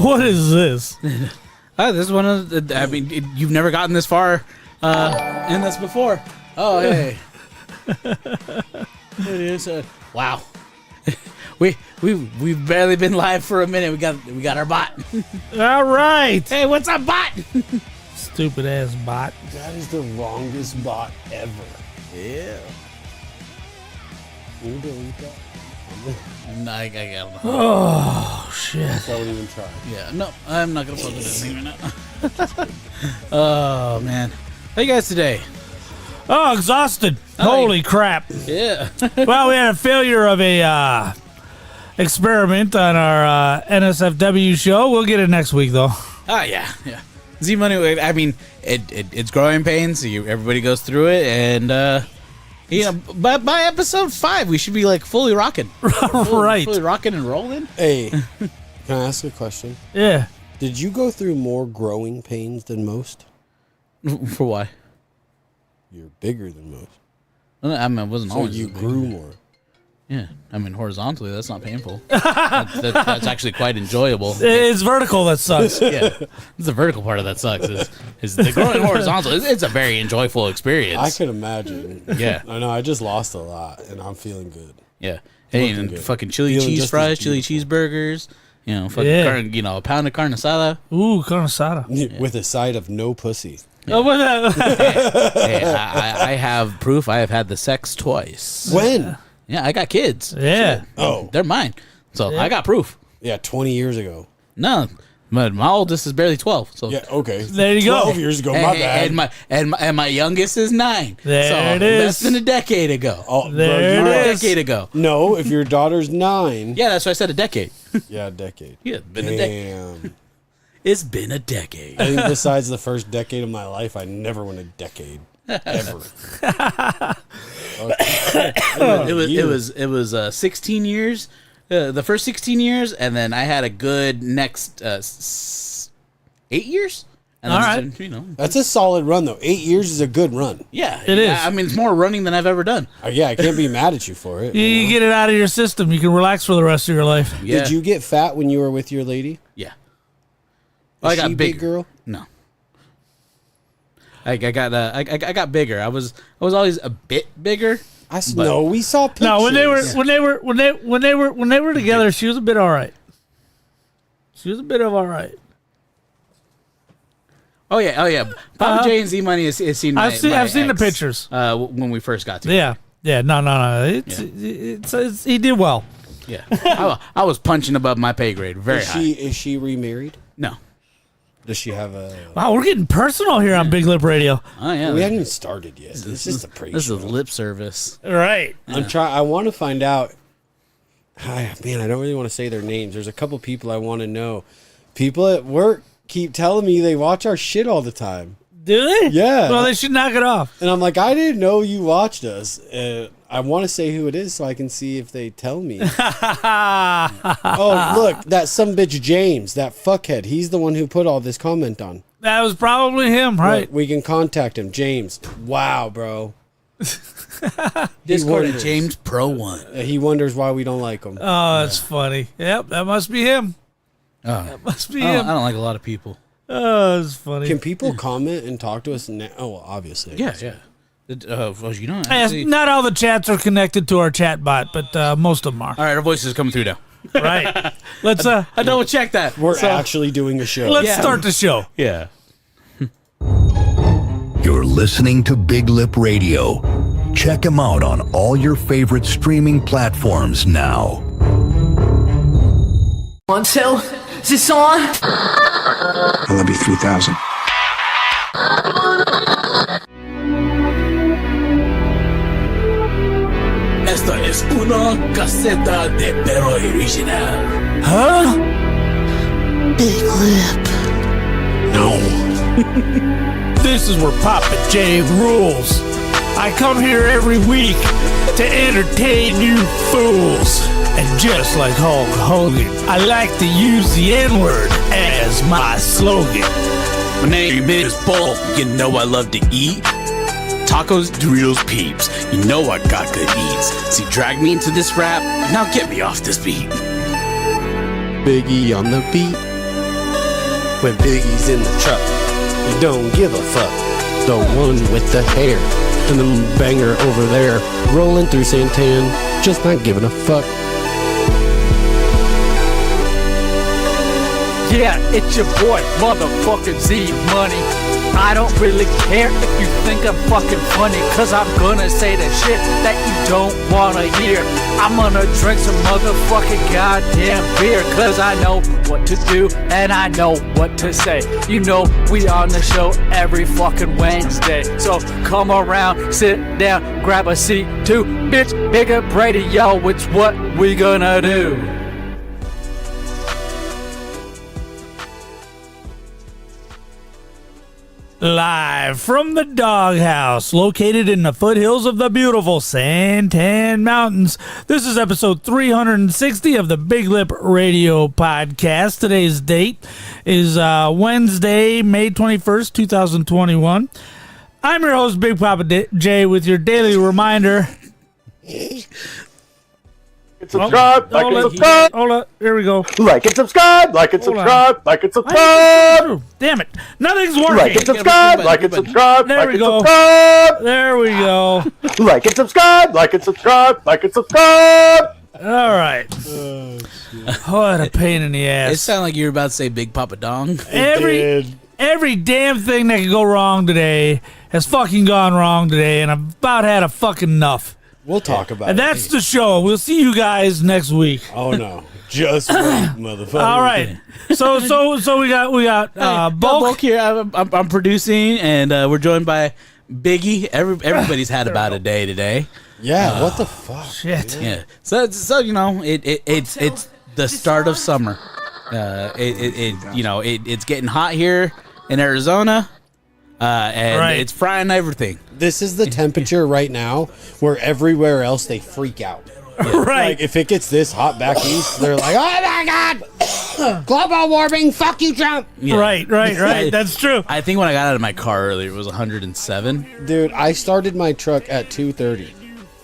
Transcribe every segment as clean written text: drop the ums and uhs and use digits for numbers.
What is this? This is one of the, I mean, you've never gotten this far in this before. Oh, hey. It is. Wow. We've barely been live for a minute. We got our bot. All right. Hey, what's up, bot? Stupid ass bot. That is the longest bot ever. Yeah. Can you delete that? No, I don't know. Oh shit. Don't even try. Yeah, no, I'm not gonna fuck with anything right now. Oh man, how you guys today? Oh, exhausted. Holy crap. Yeah. Well, we had a failure of a experiment on our NSFW show. We'll get it next week, though. Oh yeah. Zmunmy. I mean, it's growing pains. So everybody goes through it, and by episode 5, we should be like fully rocking. Right. Fully rocking and rolling. Hey, can I ask a question? Yeah. Did you go through more growing pains than most? For why? You're bigger than most. I mean, it wasn't So always. you grew more. Yeah, I mean horizontally, that's not painful. That's actually quite enjoyable. It's vertical that sucks. Yeah, it's the vertical part of that sucks. Is the growing horizontal? It's a very enjoyable experience. I could imagine. Yeah, I know. I just lost a lot, and I'm feeling good. Yeah, hey, and good. fucking chili Feeling cheese just fries, as chili beautiful. cheeseburgers. Fucking a pound of carne asada. Ooh, carne asada. With a side of no pussy. Oh, what that? Hey, I have proof. I have had the sex twice. When? Yeah, I got kids. Yeah. Shit. Oh. They're mine. So I got proof. Yeah, 20 years ago. No, my oldest is barely 12. So Yeah, okay. There you go. 12 years ago, my bad. And my youngest is 9. There so it is. Less than a decade ago. Oh, There bro, it you're is. A decade ago. No, if your daughter's 9. Yeah, that's why I said a decade. Yeah, a decade. Yeah, it's been a decade. Damn. It's been a decade. I think besides the first decade of my life, I never went a decade. Ever. It was 16 years, the first 16 years, and then I had a good next 8 years. And All then, right. That's a solid run, though. 8 years is a good run. Yeah, It is. I mean, it's more running than I've ever done. Yeah, I can't be mad at you for it. You get it out of your system. You can relax for the rest of your life. Yeah. Did you get fat when you were with your lady? Yeah. Is I got she bigger. big girl? No. I got bigger. I was always a bit bigger. No, we saw pictures. No, when they were together, she was a bit all right. She was a bit of all right. Oh yeah. Papa J and Zmunmy has seen. I've seen the ex, pictures. When we first got together. Yeah. No. It's he did well. Yeah. I was punching above my pay grade very high. Is she remarried? No. Does she have a... Wow, we're getting personal here on Big Lip Radio. Oh yeah. We haven't even started yet. This is the pre-show. This is lip service. Right. I want to find out... Man, I don't really want to say their names. There's a couple people I want to know. People at work keep telling me they watch our shit all the time. Do they? Yeah. Well, they should knock it off. And I'm like, I didn't know you watched us. I want to say who it is so I can see if they tell me. Oh, look, that sumbitch James, that fuckhead. He's the one who put all this comment on. That was probably him, right? Look, we can contact him. James. Wow, bro. Discord at James Pro 1. He wonders why we don't like him. Oh, that's funny. Yep, that must be him. Oh. That must be I him. don't like a lot of people. Oh, that's funny. Can people comment and talk to us now? Oh, well, obviously. Yeah. You know. Not all the chats are connected to our chat bot, but most of them are. All right, our voice is coming through now. Right. Let's I double check that. We're actually doing a show. let's start the show. Yeah. You're listening to Big Lip Radio. Check him out on all your favorite streaming platforms now. On sale? Is this on? I love you 3000. Esta es una caseta de perro original. Huh? Big Lip. No. This is where Papa J rules. I come here every week to entertain you fools. And just like Hulk Hogan, I like to use the N-word as my slogan. My name is Paul. You know I love to eat tacos, Doritos, Peeps. You know I got good eats. See, drag me into this rap. Now get me off this beat. Biggie on the beat. when Biggie's in the truck. You don't give a fuck. The one with the hair and the banger over there, rolling through Santan, just not giving a fuck. Yeah, it's your boy, motherfucking Z-Money. I don't really care if you think I'm fucking funny, cause I'm gonna say the shit that you don't wanna hear. I'm gonna drink some motherfucking goddamn beer, cause I know what to do and I know what to say. You know we on the show every fucking Wednesday, so come around, sit down, grab a seat too. Bitch, BigLipRadio, it's what we gonna do. Live from the doghouse, located in the foothills of the beautiful Santan Mountains. This is episode 360 of the Big Lip Radio podcast. Today's date is Wednesday, May 21st, 2021. I'm your host, Big Papa J, with your daily reminder. Subscribe, like and subscribe. Hold up, here we go. Like and subscribe, like and subscribe, like and subscribe. Damn it, nothing's working. Like and subscribe, like and subscribe, There like we and go. subscribe. There we go. Like and subscribe, like and subscribe, like and subscribe. All right. What a pain in the It ass. sounded like you were about to say Big Papa Dong. Every damn thing that could go wrong today has fucking gone wrong today, and I've about had a fucking enough. We'll talk about And it. that's the show. We'll see you guys next week. Oh no, just wait, motherfucker. All right. So we got Bulk. Bulk here. I'm producing, and we're joined by Biggie. Everybody's had about a day today. Yeah, what the fuck? Shit. Yeah. So you know it's the start of summer. It's getting hot here in Arizona, and Right. it's frying everything. This is the temperature right now where everywhere else they freak out. Right. Like if it gets this hot back east, they're like, "Oh my god, global warming! Fuck you, Trump!" Yeah. Right. That's true. I think when I got out of my car earlier, it was 107. Dude, I started my truck at 2:30,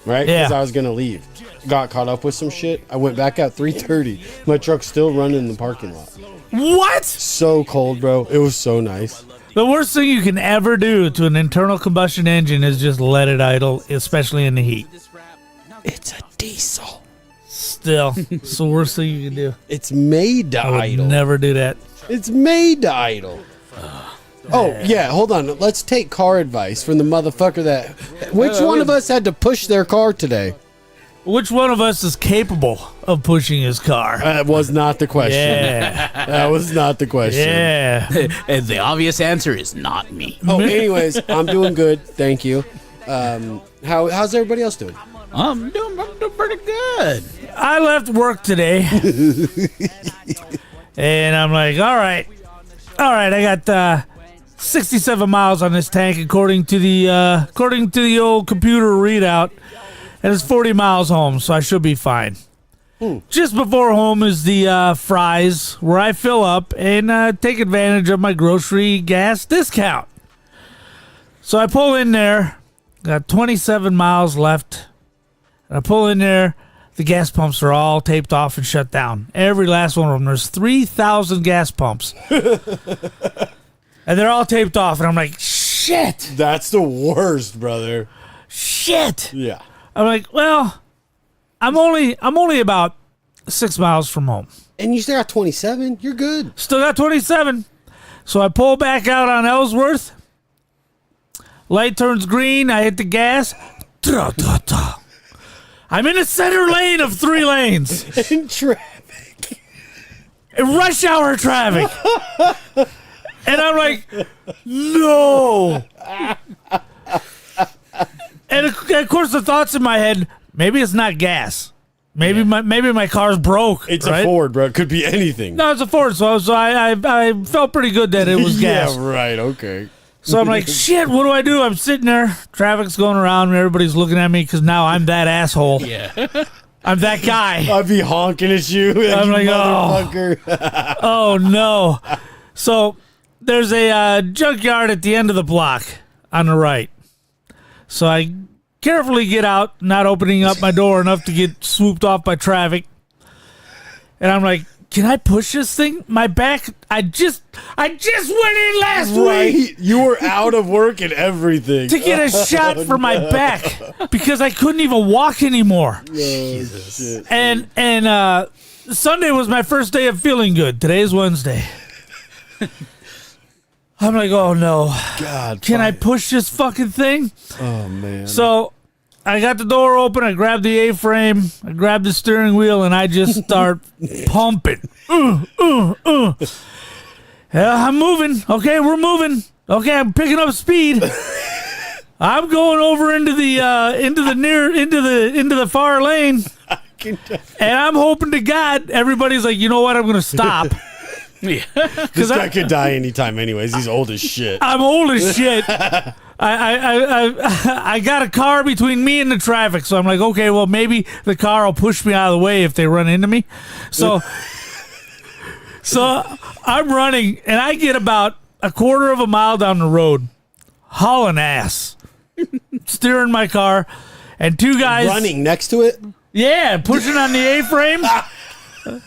right? Yeah. Because I was gonna leave. Got caught up with some shit. I went back at 3:30. My truck's still running in the parking lot. What? So cold, bro. It was so nice. The worst thing you can ever do to an internal combustion engine is just let it idle, especially in the heat. It's a diesel. Still, it's the worst thing you can do. It's made to I would idle. never do that. It's made to idle. Oh, yeah, hold on. Let's take car advice from the motherfucker that... Which one of us had to push their car today? Which one of us is capable of pushing his car? That was not the question. Yeah. That was not the question. Yeah. And the obvious answer is not me. Oh, anyways, I'm doing good. Thank you. How's everybody else doing? I'm doing pretty good. I left work today, and I'm like, all right, I got 67 miles on this tank according to the old computer readout, and it's 40 miles home, so I should be fine. Just before home is the Fry's, where I fill up and take advantage of my grocery gas discount. So I pull in there, got 27 miles left. I pull in there, the gas pumps are all taped off and shut down. Every last one of them. There's 3,000 gas pumps. And they're all taped off, and I'm like, shit. That's the worst, brother. Shit. Yeah. I'm like, well, I'm only about 6 miles from home. And you still got 27? You're good. Still got 27. So I pull back out on Ellsworth. Light turns green. I hit the gas. I'm in the center lane of 3 lanes. In traffic. In rush hour traffic. And I'm like, no. And of course, the thoughts in my head, maybe it's not gas. Maybe my car's broke. It's right? a Ford, bro. It could be anything. No, it's a Ford. So I felt pretty good that it was gas. Yeah, right. Okay. So I'm like, shit, what do I do? I'm sitting there. Traffic's going around and everybody's looking at me because now I'm that asshole. Yeah. I'm that guy. I'd be honking at you. I'm like, motherfucker. Oh, no. So there's a junkyard at the end of the block on the right. So I carefully get out, not opening up my door enough to get swooped off by traffic. And I'm like, can I push this thing? My back, I just went in last week Right. You were out of work and everything. to get a shot for my back because I couldn't even walk anymore. Jesus. And Sunday was my first day of feeling good. Today is Wednesday. I'm like, oh no. God. Can I push this fucking thing? Oh, man. So I got the door open. I grabbed the A-frame. I grabbed the steering wheel, and I just start pumping. Yeah, I'm moving. Okay, we're moving. Okay, I'm picking up speed. I'm going over into the far lane, and I'm hoping to God everybody's like, you know what? I'm going to stop. Yeah. This guy could die anytime anyways. He's old as shit. I'm old as shit. I got a car between me and the traffic, so I'm like, okay, well, maybe the car will push me out of the way if they run into me. So I'm running, and I get about a quarter of a mile down the road, hauling ass, steering my car, and two guys Running next to it? yeah, pushing on the A-frame,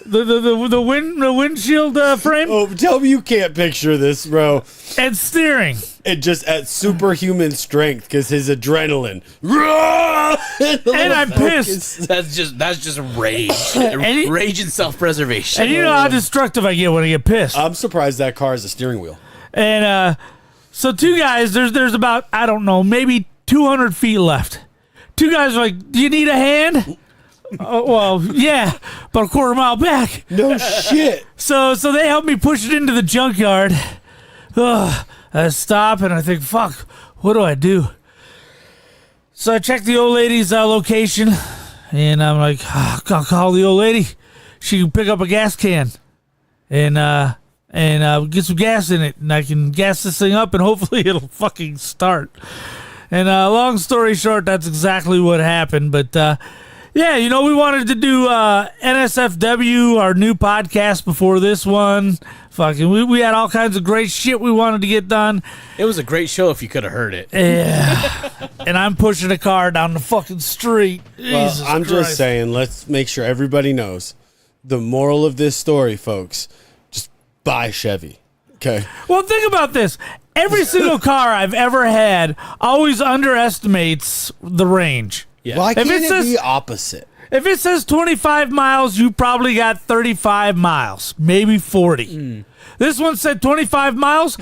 the windshield frame, Oh, tell me you can't picture this, bro. and steering. And just at superhuman strength because his adrenaline. And I'm pissed. That's just rage. he- Rage and self-preservation. And you know how destructive I get when I get pissed. I'm surprised that car has a steering wheel. And so two guys, there's about, I don't know, maybe 200 feet left. Two guys are like, do you need a hand? Well, yeah, about a quarter mile back. No shit. So they helped me push it into the junkyard. I stop and I think, fuck, what do I do? So I check the old lady's location, and I'm like, I'll call the old lady. She can pick up a gas can and get some gas in it, and I can gas this thing up, and hopefully it'll fucking start. And long story short, that's exactly what happened. But yeah, you know, we wanted to do NSFW, our new podcast before this one. Fucking, we had all kinds of great shit we wanted to get done. It was a great show if you could have heard it. Yeah. And I'm pushing a car down the fucking street. Well, Jesus I'm Christ. just saying, let's make sure everybody knows the moral of this story, folks. Just buy Chevy. Okay. Well, think about this. Every single car I've ever had always underestimates the range. Yeah. Why can't it it says- be opposite? If it says 25 miles, you probably got 35 miles, maybe 40. This one said 25 miles.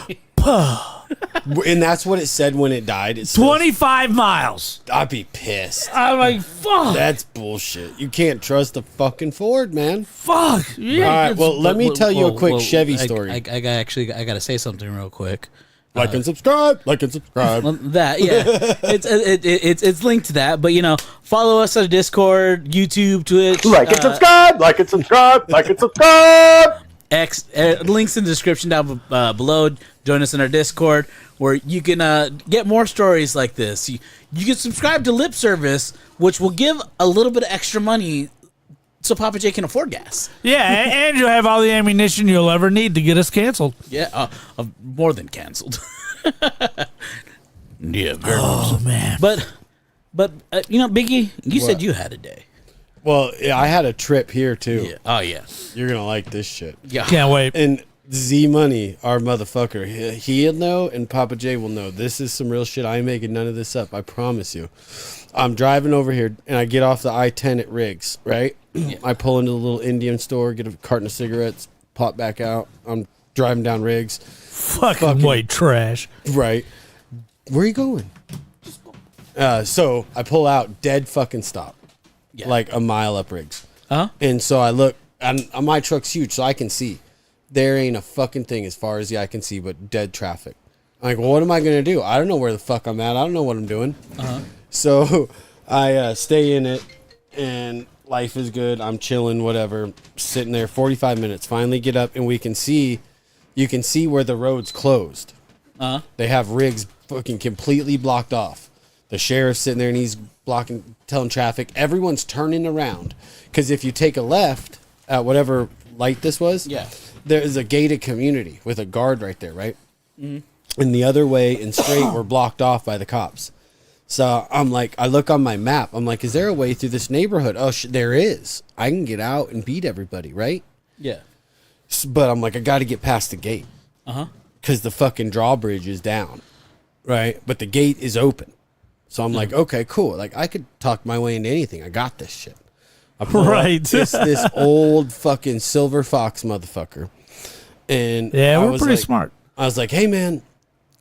And that's what it said when it died. It's 25 miles. I'd be pissed. I'm like, fuck. That's bullshit. You can't trust a fucking Ford, man. Fuck. Yeah. All right, well, let me tell you a quick Chevy story. I got to say something real quick. Like and subscribe. Like and subscribe. That, yeah, it's linked to that. But, you know, follow us on Discord, YouTube, Twitch. Like and subscribe. Like and subscribe. Like and subscribe. X links in the description down below. Join us in our Discord where you can get more stories like this. You can subscribe to Lip Service, which will give a little bit of extra money so Papa J can afford gas. Yeah, and you'll have all the ammunition you'll ever need to get us canceled. Yeah, more than canceled. Yeah, very much so. Man. But you know, Biggie, you said you had a day. Well, yeah, I had a trip here, too. Yeah. Oh yeah. You're going to like this shit. Yeah. Can't wait. And Z-Money, our motherfucker, he'll know, and Papa J will know. This is some real shit. I ain't making none of this up. I promise you. I'm driving over here, and I get off the I-10 at Riggs, right? Yeah. I pull into the little Indian store, get a carton of cigarettes, pop back out. I'm driving down Riggs. Fucking white trash. Right. Where are you going? So I pull out, dead fucking stop. Yeah. Like a mile up Riggs. Huh? And so I look, and my truck's huge, so I can see. There ain't a fucking thing as far as the eye can see, but dead traffic. I'm like, well, what am I going to do? I don't know where the fuck I'm at. I don't know what I'm doing. So I stay in it, and life is good. I'm chilling, whatever. Sitting there 45 minutes. Finally get up, and you can see where the road's closed. They have Riggs fucking completely blocked off. The sheriff's sitting there, and he's telling traffic. Everyone's turning around. Because if you take a left at whatever light this was, Yeah. there is a gated community with a guard right there, right? Mm-hmm. And the other way and straight were blocked off by the cops. So I'm like, I look on my map. I'm like, is there a way through this neighborhood? Oh, there is. I can get out and beat everybody, right? Yeah. But I'm like, I got to get past the gate. Because the fucking drawbridge is down, right? But the gate is open. So I'm like, okay, cool. Like, I could talk my way into anything. I got this shit. I pull up. It's this old fucking silver fox motherfucker. And we're pretty smart. I was like, hey, man,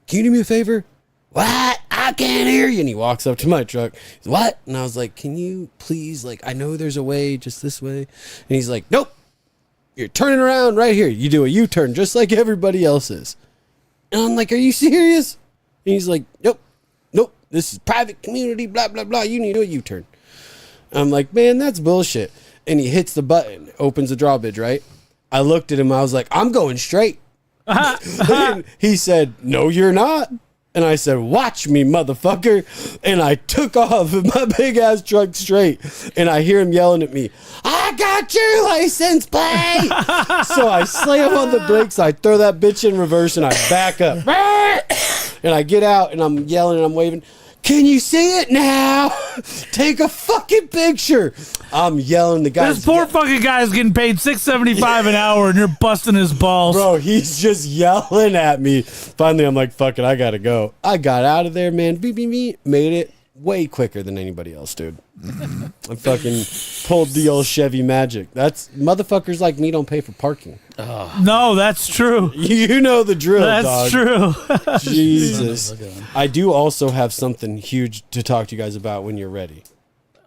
can you do me a favor? What? I can't hear you. And he walks up to my truck. He's, what? And I was like, can you please, like, I know there's a way, just this way. And he's like, nope. You're turning around right here. You do a U-turn just like everybody else is. And I'm like, are you serious? And he's like, nope. This is private community, blah, blah, blah. You need to do a U-turn. I'm like, man, that's bullshit. And he hits the button, opens the drawbridge, right? I looked at him. I was like, I'm going straight. And he said, no, you're not. And I said, watch me, motherfucker. And I took off in my big ass truck straight. And I hear him yelling at me, I got your license plate. So I slam on the brakes. I throw that bitch in reverse and I back up. And I get out and I'm yelling and I'm waving. Can you see it now? Take a fucking picture. I'm yelling. The guy. This poor fucking guy is getting paid $6.75 an hour, and you're busting his balls. Bro, he's just yelling at me. Finally, I'm like, fuck it, I gotta go. I got out of there, man. Beep, beep, beep. Made it way quicker than anybody else, dude. I fucking pulled the old Chevy Magic. That's motherfuckers like me don't pay for parking. No, that's true. You know the drill, That's dog. true. Jesus. I do also have something huge to talk to you guys about when you're ready.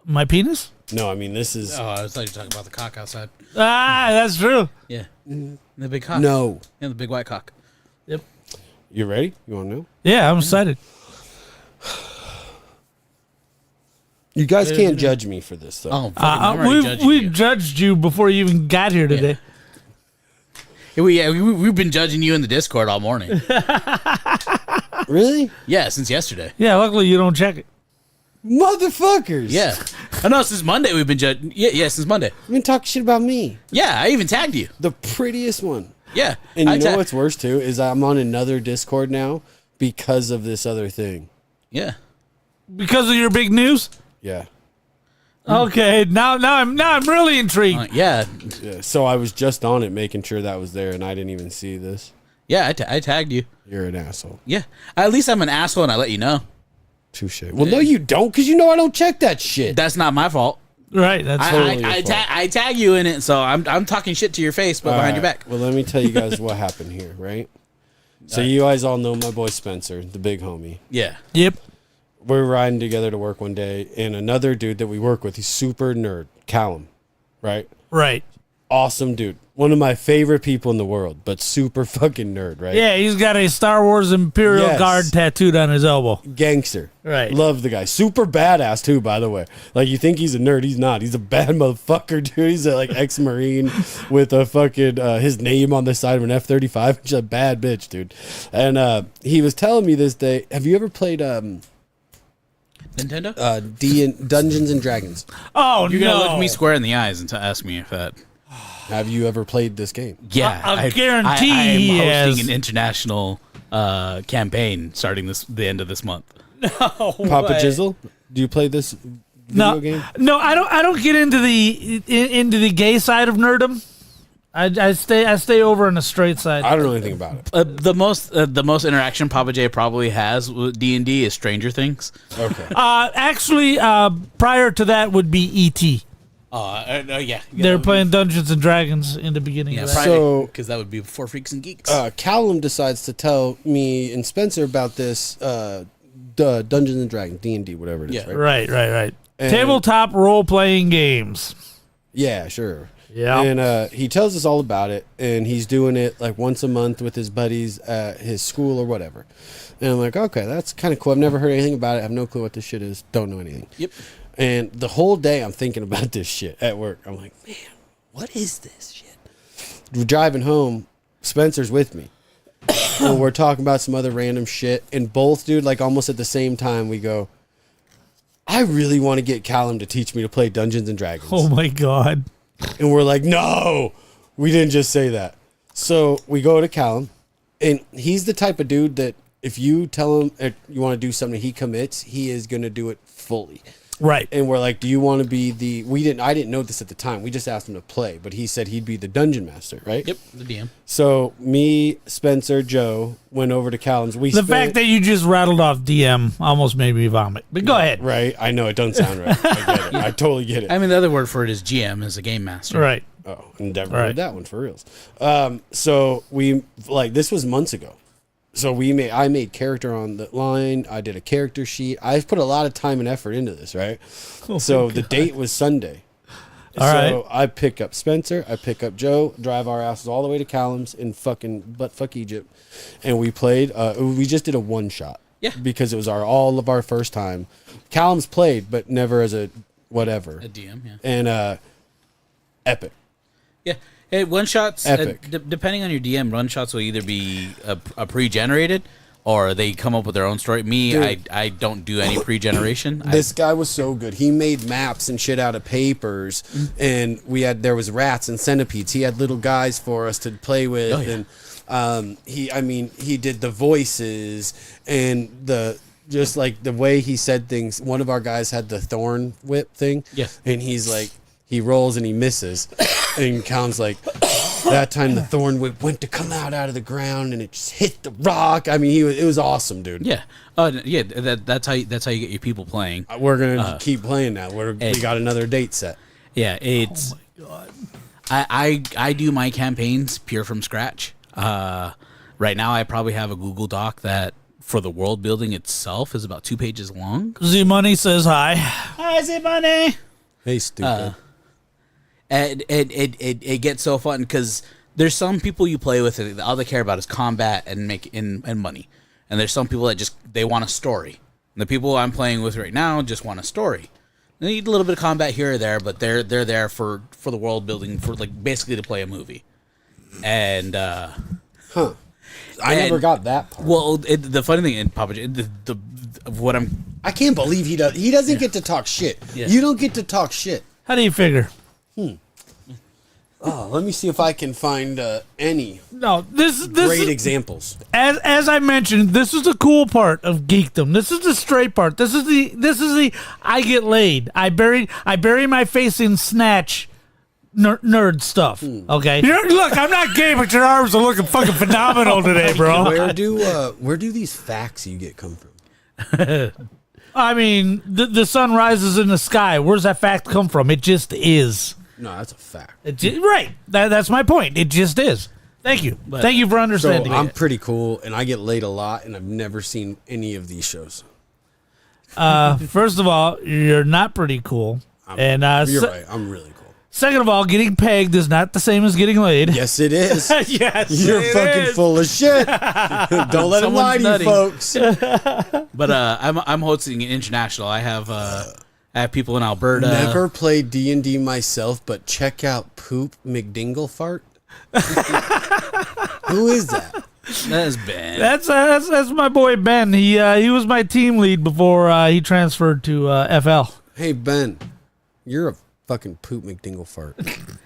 My penis? No, I mean, this is... Oh, I thought you were talking about the cock outside. That's true. Yeah. The big cock. No. Yeah, the big white cock. Yep. You ready? You want to know? Yeah, I'm excited. You guys can't judge me for this, though. Oh, I'm already judging we you. judged you before you even got here today. We've been judging you in the Discord all morning. Really? Yeah, since yesterday. Yeah, luckily you don't check it. Motherfuckers. Yeah. I know since Monday we've been judging. Yeah, since Monday. You've been talking shit about me. Yeah, I even tagged you. The prettiest one. Yeah. And you know what's worse, too, is I'm on another Discord now because of this other thing. Yeah. Because of your big news? Yeah. Okay, now I'm really intrigued. Yeah. So I was just on it making sure that was there, and I didn't even see this. Yeah, I tagged you. You're an asshole. Yeah. At least I'm an asshole and I let you know. Touche. Well, no, you don't, because you know I don't check that shit. That's not my fault. Right, that's totally your I fault. tag you in it, so I'm talking shit to your face, but behind your back. Well, let me tell you guys what happened here, right? So you guys all know my boy Spencer, the big homie. Yeah. Yep. We're riding together to work one day, and another dude that we work with, he's super nerd, Callum, right? Right. Awesome dude. One of my favorite people in the world, but super fucking nerd, right? Yeah, he's got a Star Wars Imperial Yes. Guard tattooed on his elbow. Gangster. Right. Love the guy. Super badass, too, by the way. Like, you think he's a nerd. He's not. He's a bad motherfucker, dude. He's a, like, ex-Marine with a fucking, his name on the side of an F-35. He's a bad bitch, dude. And he was telling me this day, have you ever played... Nintendo? Dungeons and Dragons. Oh, You're going to look me square in the eyes and ask me if that... Have you ever played this game? Yeah. I guarantee I am he has. hosting an international campaign starting the end of this month. Papa Jizzle, do you play this video game? No, I don't get into the gay side of nerdom. I stay over on the straight side. I don't know anything about it. The most interaction Papa J probably has with D&D is Stranger Things. Okay. Actually, prior to that would be E.T. Yeah. They're playing Dungeons and Dragons in the beginning. Yeah, of that. So- because that would be before Freaks and Geeks. Callum decides to tell me and Spencer about this Dungeons and Dragons, D&D, whatever it is, Yeah. right? Right. And- Tabletop role-playing games. Yeah, sure. Yeah. And he tells us all about it, and he's doing it like once a month with his buddies at his school or whatever. And I'm like, okay, that's kind of cool. I've never heard anything about it. I have no clue what this shit is. Don't know anything. Yep. And the whole day I'm thinking about this shit at work. I'm like, man, what is this shit? We're driving home. Spencer's with me. And we're talking about some other random shit. And both, dude, like almost at the same time, we go, I really want to get Callum to teach me to play Dungeons and Dragons. Oh my god. And we're like, no, we didn't just say that. So we go to Callum, and he's the type of dude that If you tell him you want to do something, he commits, he is going to do it fully. Right. And we're like, do you want to be I didn't know this at the time. We just asked him to play, but he said he'd be the dungeon master, right? Yep, the DM. So me, Spencer, Joe went over to Callum's. The fact that you just rattled off DM almost made me vomit. But go ahead. Right. I know it doesn't sound right. I get it. I totally get it. I mean, the other word for it is GM, is a game master. Right. Oh, never heard that one for reals. So this was months ago. So I made character on the line. I did a character sheet. I put a lot of time and effort into this, right? So the date was Sunday. All right. I pick up Spencer. I pick up Joe. Drive our asses all the way to Callum's in fucking buttfuck Egypt, and we played. We just did a one shot. Yeah. Because it was all of our first time. Callum's played, but never as a whatever. A DM, yeah. And epic. Yeah. Hey, one shots. Epic. Depending on your DM, one shots will either be a pre-generated, or they come up with their own story. Me, dude, I don't do any pre-generation. This guy was so good. He made maps and shit out of papers, and there was rats and centipedes. He had little guys for us to play with, and he did the voices and just like the way he said things. One of our guys had the thorn whip thing, and he's like, he rolls and he misses, and Callum's like, that time the thorn whip went to come out of the ground and it just hit the rock. I mean, it was awesome, dude. Yeah, that's how you get your people playing. We're gonna keep playing now. We got another date set. Yeah, it's. Oh my god. I do my campaigns pure from scratch. Right now, I probably have a Google Doc that for the world building itself is about 2 pages long. Z-Money says hi. Hi, Z-Money. Hey, stupid. And it gets so fun because there's some people you play with and all they care about is combat and and money, and there's some people that they want a story. And the people I'm playing with right now just want a story. They need a little bit of combat here or there, but they're there for the world building, for like basically to play a movie. And I never got that part. Well, the funny thing in Papa, I can't believe he doesn't get to talk shit. Yeah. You don't get to talk shit. How do you figure? Oh, let me see if I can find any this great examples. As I mentioned, this is the cool part of geekdom. This is the straight part. This is the I get laid. I bury my face in snatch nerd stuff. Okay. Look, I'm not gay, but your arms are looking fucking phenomenal today, bro. Where do these facts you get come from? I mean, the sun rises in the sky. Where's that fact come from? It just is. No, that's a fact. Right. That's my point. It just is. Thank you. Thank you for understanding. So I'm pretty cool, and I get laid a lot, and I've never seen any of these shows. First of all, you're not pretty cool. You're right. I'm really cool. Second of all, getting pegged is not the same as getting laid. Yes, it is. Yes, you're fucking full of shit. Don't let him lie to you, folks. But I'm hosting an international. I have people in Alberta. Never played D&D myself, but check out Poop McDinglefart. Who is that? That is Ben. That's my boy Ben. He was my team lead before he transferred to FL. Hey Ben, you're a fucking Poop McDinglefart.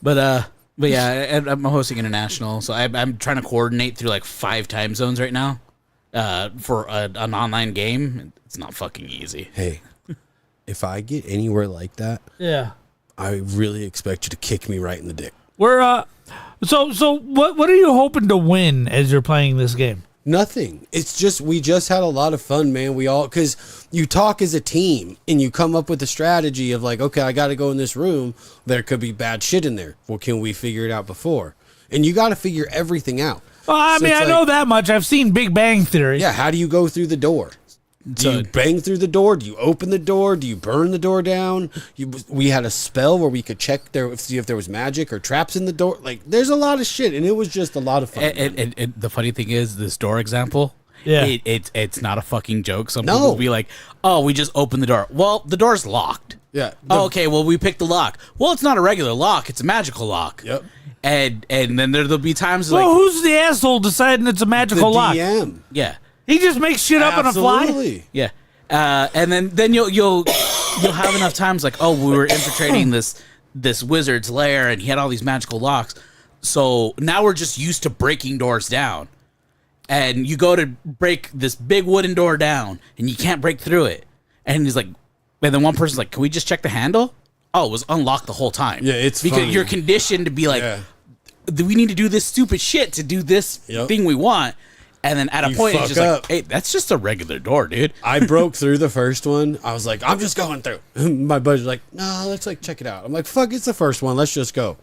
But yeah, I'm hosting international, so I'm trying to coordinate through like 5 time zones right now for an online game. It's not fucking easy. Hey, if I get anywhere like that, I really expect you to kick me right in the dick. So what are you hoping to win as you're playing this game? Nothing. It's just we just had a lot of fun, man. Because you talk as a team and you come up with a strategy of like, okay, I got to go in this room. There could be bad shit in there. Well, can we figure it out before? And you got to figure everything out. Well, I mean, I know that much. I've seen Big Bang Theory. Yeah, how do you go through the door? Do you bang through the door? Do you open the door? Do you burn the door down? We had a spell where we could check see if there was magic or traps in the door. Like, there's a lot of shit, and it was just a lot of fun. And the funny thing is, this door example, it's not a fucking joke. Some people will be like, oh, we just opened the door. Well, the door's locked. Yeah. Okay, well, we picked the lock. Well, it's not a regular lock. It's a magical lock. Yep. And then there'll be times well, who's the asshole deciding it's a magical lock? The DM. Yeah. He just makes shit up on a fly. Yeah, and then you'll have enough times like, oh, we were infiltrating this wizard's lair and he had all these magical locks. So now we're just used to breaking doors down, and you go to break this big wooden door down, and you can't break through it. And he's like, and then one person's like, "Can we just check the handle?" Oh, it was unlocked the whole time. Yeah, it's because funny. you're conditioned to be like, we need to do this stupid shit to do this thing we want. And then at a point, it's just like, hey, that's just a regular door, dude. I broke through the first one. I was like, I'm just going through. My buddy's like, no, let's like check it out. I'm like, fuck, it's the first one. Let's just go.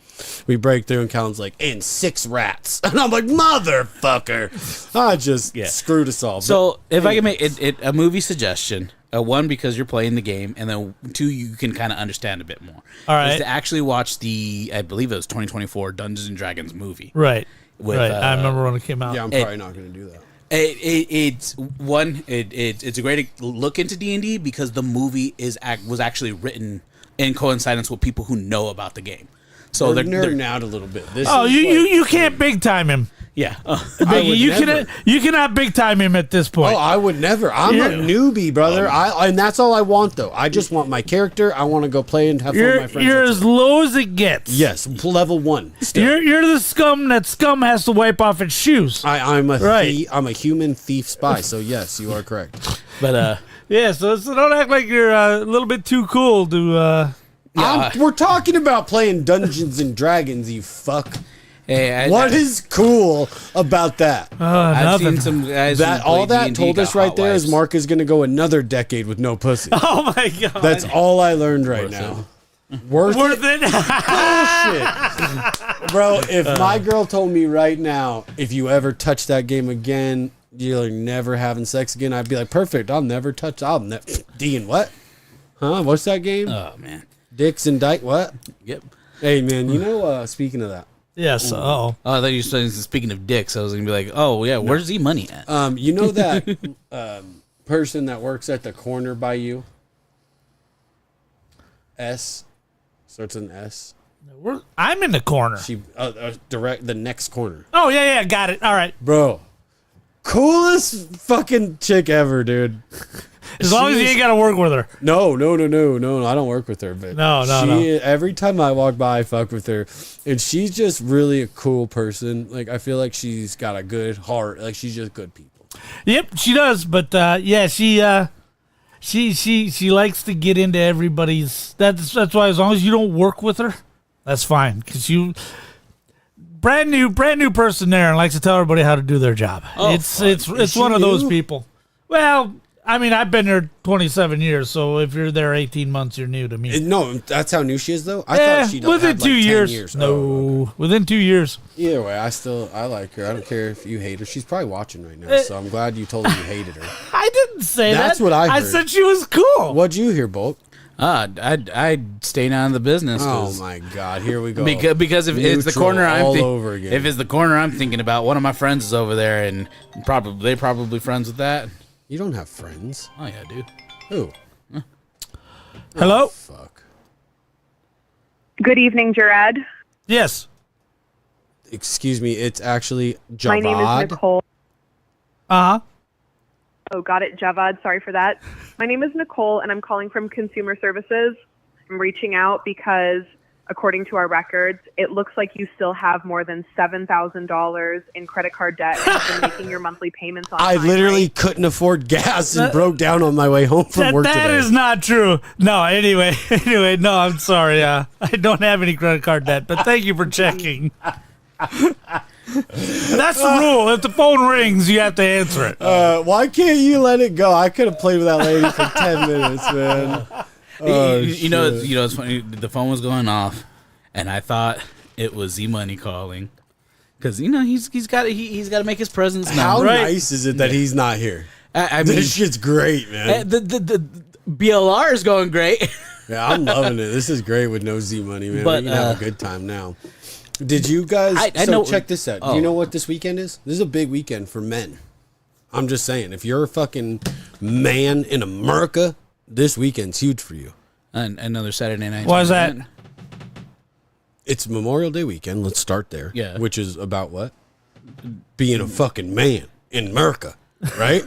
We break through and Callan's like, and 6 rats. And I'm like, motherfucker. I just screwed us all. So if I can make it a movie suggestion, one, because you're playing the game, and then 2, you can kind of understand a bit more. All right. Is to actually watch I believe it was 2024 Dungeons and Dragons movie. Right. With, I remember when it came out. Yeah, I'm probably not going to do that. It's a great look into D&D because the movie was actually written in coincidence with people who know about the game. So they're nerding out a little bit. You can't big time him. Yeah, Biggie, you cannot big time him at this point. Oh, I would never. I'm a newbie, brother. And that's all I want, though. I just want my character. I want to go play and have fun with my friends. You're as low as it gets. Yes, level 1. Still. You're the scum that scum has to wipe off its shoes. I'm a human thief spy. So yes, you are correct. But so don't act like you're a little bit too cool to. We're talking about playing Dungeons and Dragons, you fuck. Hey, what is cool about that? I've seen some guys. All that told us right there is Mark is going to go another decade with no pussy. Oh my god! That's all I learned right now. Worth it? Bullshit, bro. If my girl told me right now, if you ever touch that game again, you're never having sex again, I'd be like, perfect. I'll never touch. D and what? Huh? What's that game? Oh man, Dicks and Dyke. What? Yep. Hey man, speaking of that. Yes. Oh, I thought you were saying, speaking of dicks. I was gonna be like, oh yeah, where's Zmunmy at? You know that person that works at the corner by you? S starts with an S. I'm in the corner. She direct the next corner. Oh yeah, got it. All right, bro. Coolest fucking chick ever, dude. As long as you ain't got to work with her. No. I don't work with her. But no. Every time I walk by, I fuck with her. And she's just really a cool person. Like, I feel like she's got a good heart. Like, she's just good people. Yep, she does. But, she likes to get into everybody's... That's why as long as you don't work with her, that's fine. Because you... Brand new person there and likes to tell everybody how to do their job. Oh, it's one of those people. Well... I mean, I've been there 27 years, so if you're there 18 months, you're new to me. No, that's how new she is, though? I thought she'd within 2 years. 10 years. No, within 2 years. Either way, I like her. I don't care if you hate her. She's probably watching right now, so I'm glad you told her you hated her. I didn't say that. That's what I heard. I said she was cool. What'd you hear, Bulk? I'd stay out of the business. Oh my God, here we go. Because if it's the corner over again. If it's the corner I'm thinking about, one of my friends is over there, and they're probably friends with that. You don't have friends. Oh yeah, I do. Who? Hello? Oh, fuck. Good evening, Jared. Yes. Excuse me, it's actually Javad. My name is Nicole. Uh-huh. Oh, got it, Javad. Sorry for that. My name is Nicole, and I'm calling from Consumer Services. I'm reaching out because, according to our records, it looks like you still have more than $7,000 in credit card debt and have been making your monthly payments on I time, literally right? couldn't afford gas and broke down on my way home from work today. That is not true. No, anyway, no, I'm sorry. I don't have any credit card debt, but thank you for checking. That's the rule. If the phone rings, you have to answer it. Why can't you let it go? I could have played with that lady for 10 minutes, man. Oh, you know, it's funny. The phone was going off, and I thought it was Zmunmy calling, because he's got to make his presence known. How right? nice is it that he's not here? I mean, this shit's great, man. The BLR is going great. Yeah, I'm loving it. This is great with no Zmunmy, man. But, we can have a good time now. Did you guys? Check this out. Do you know what this weekend is? This is a big weekend for men. I'm just saying, if you're a fucking man in America, this weekend's huge for you. Another Saturday night. Why is that? It's Memorial Day weekend. Let's start there. Yeah. Which is about what? Being a fucking man in America, right?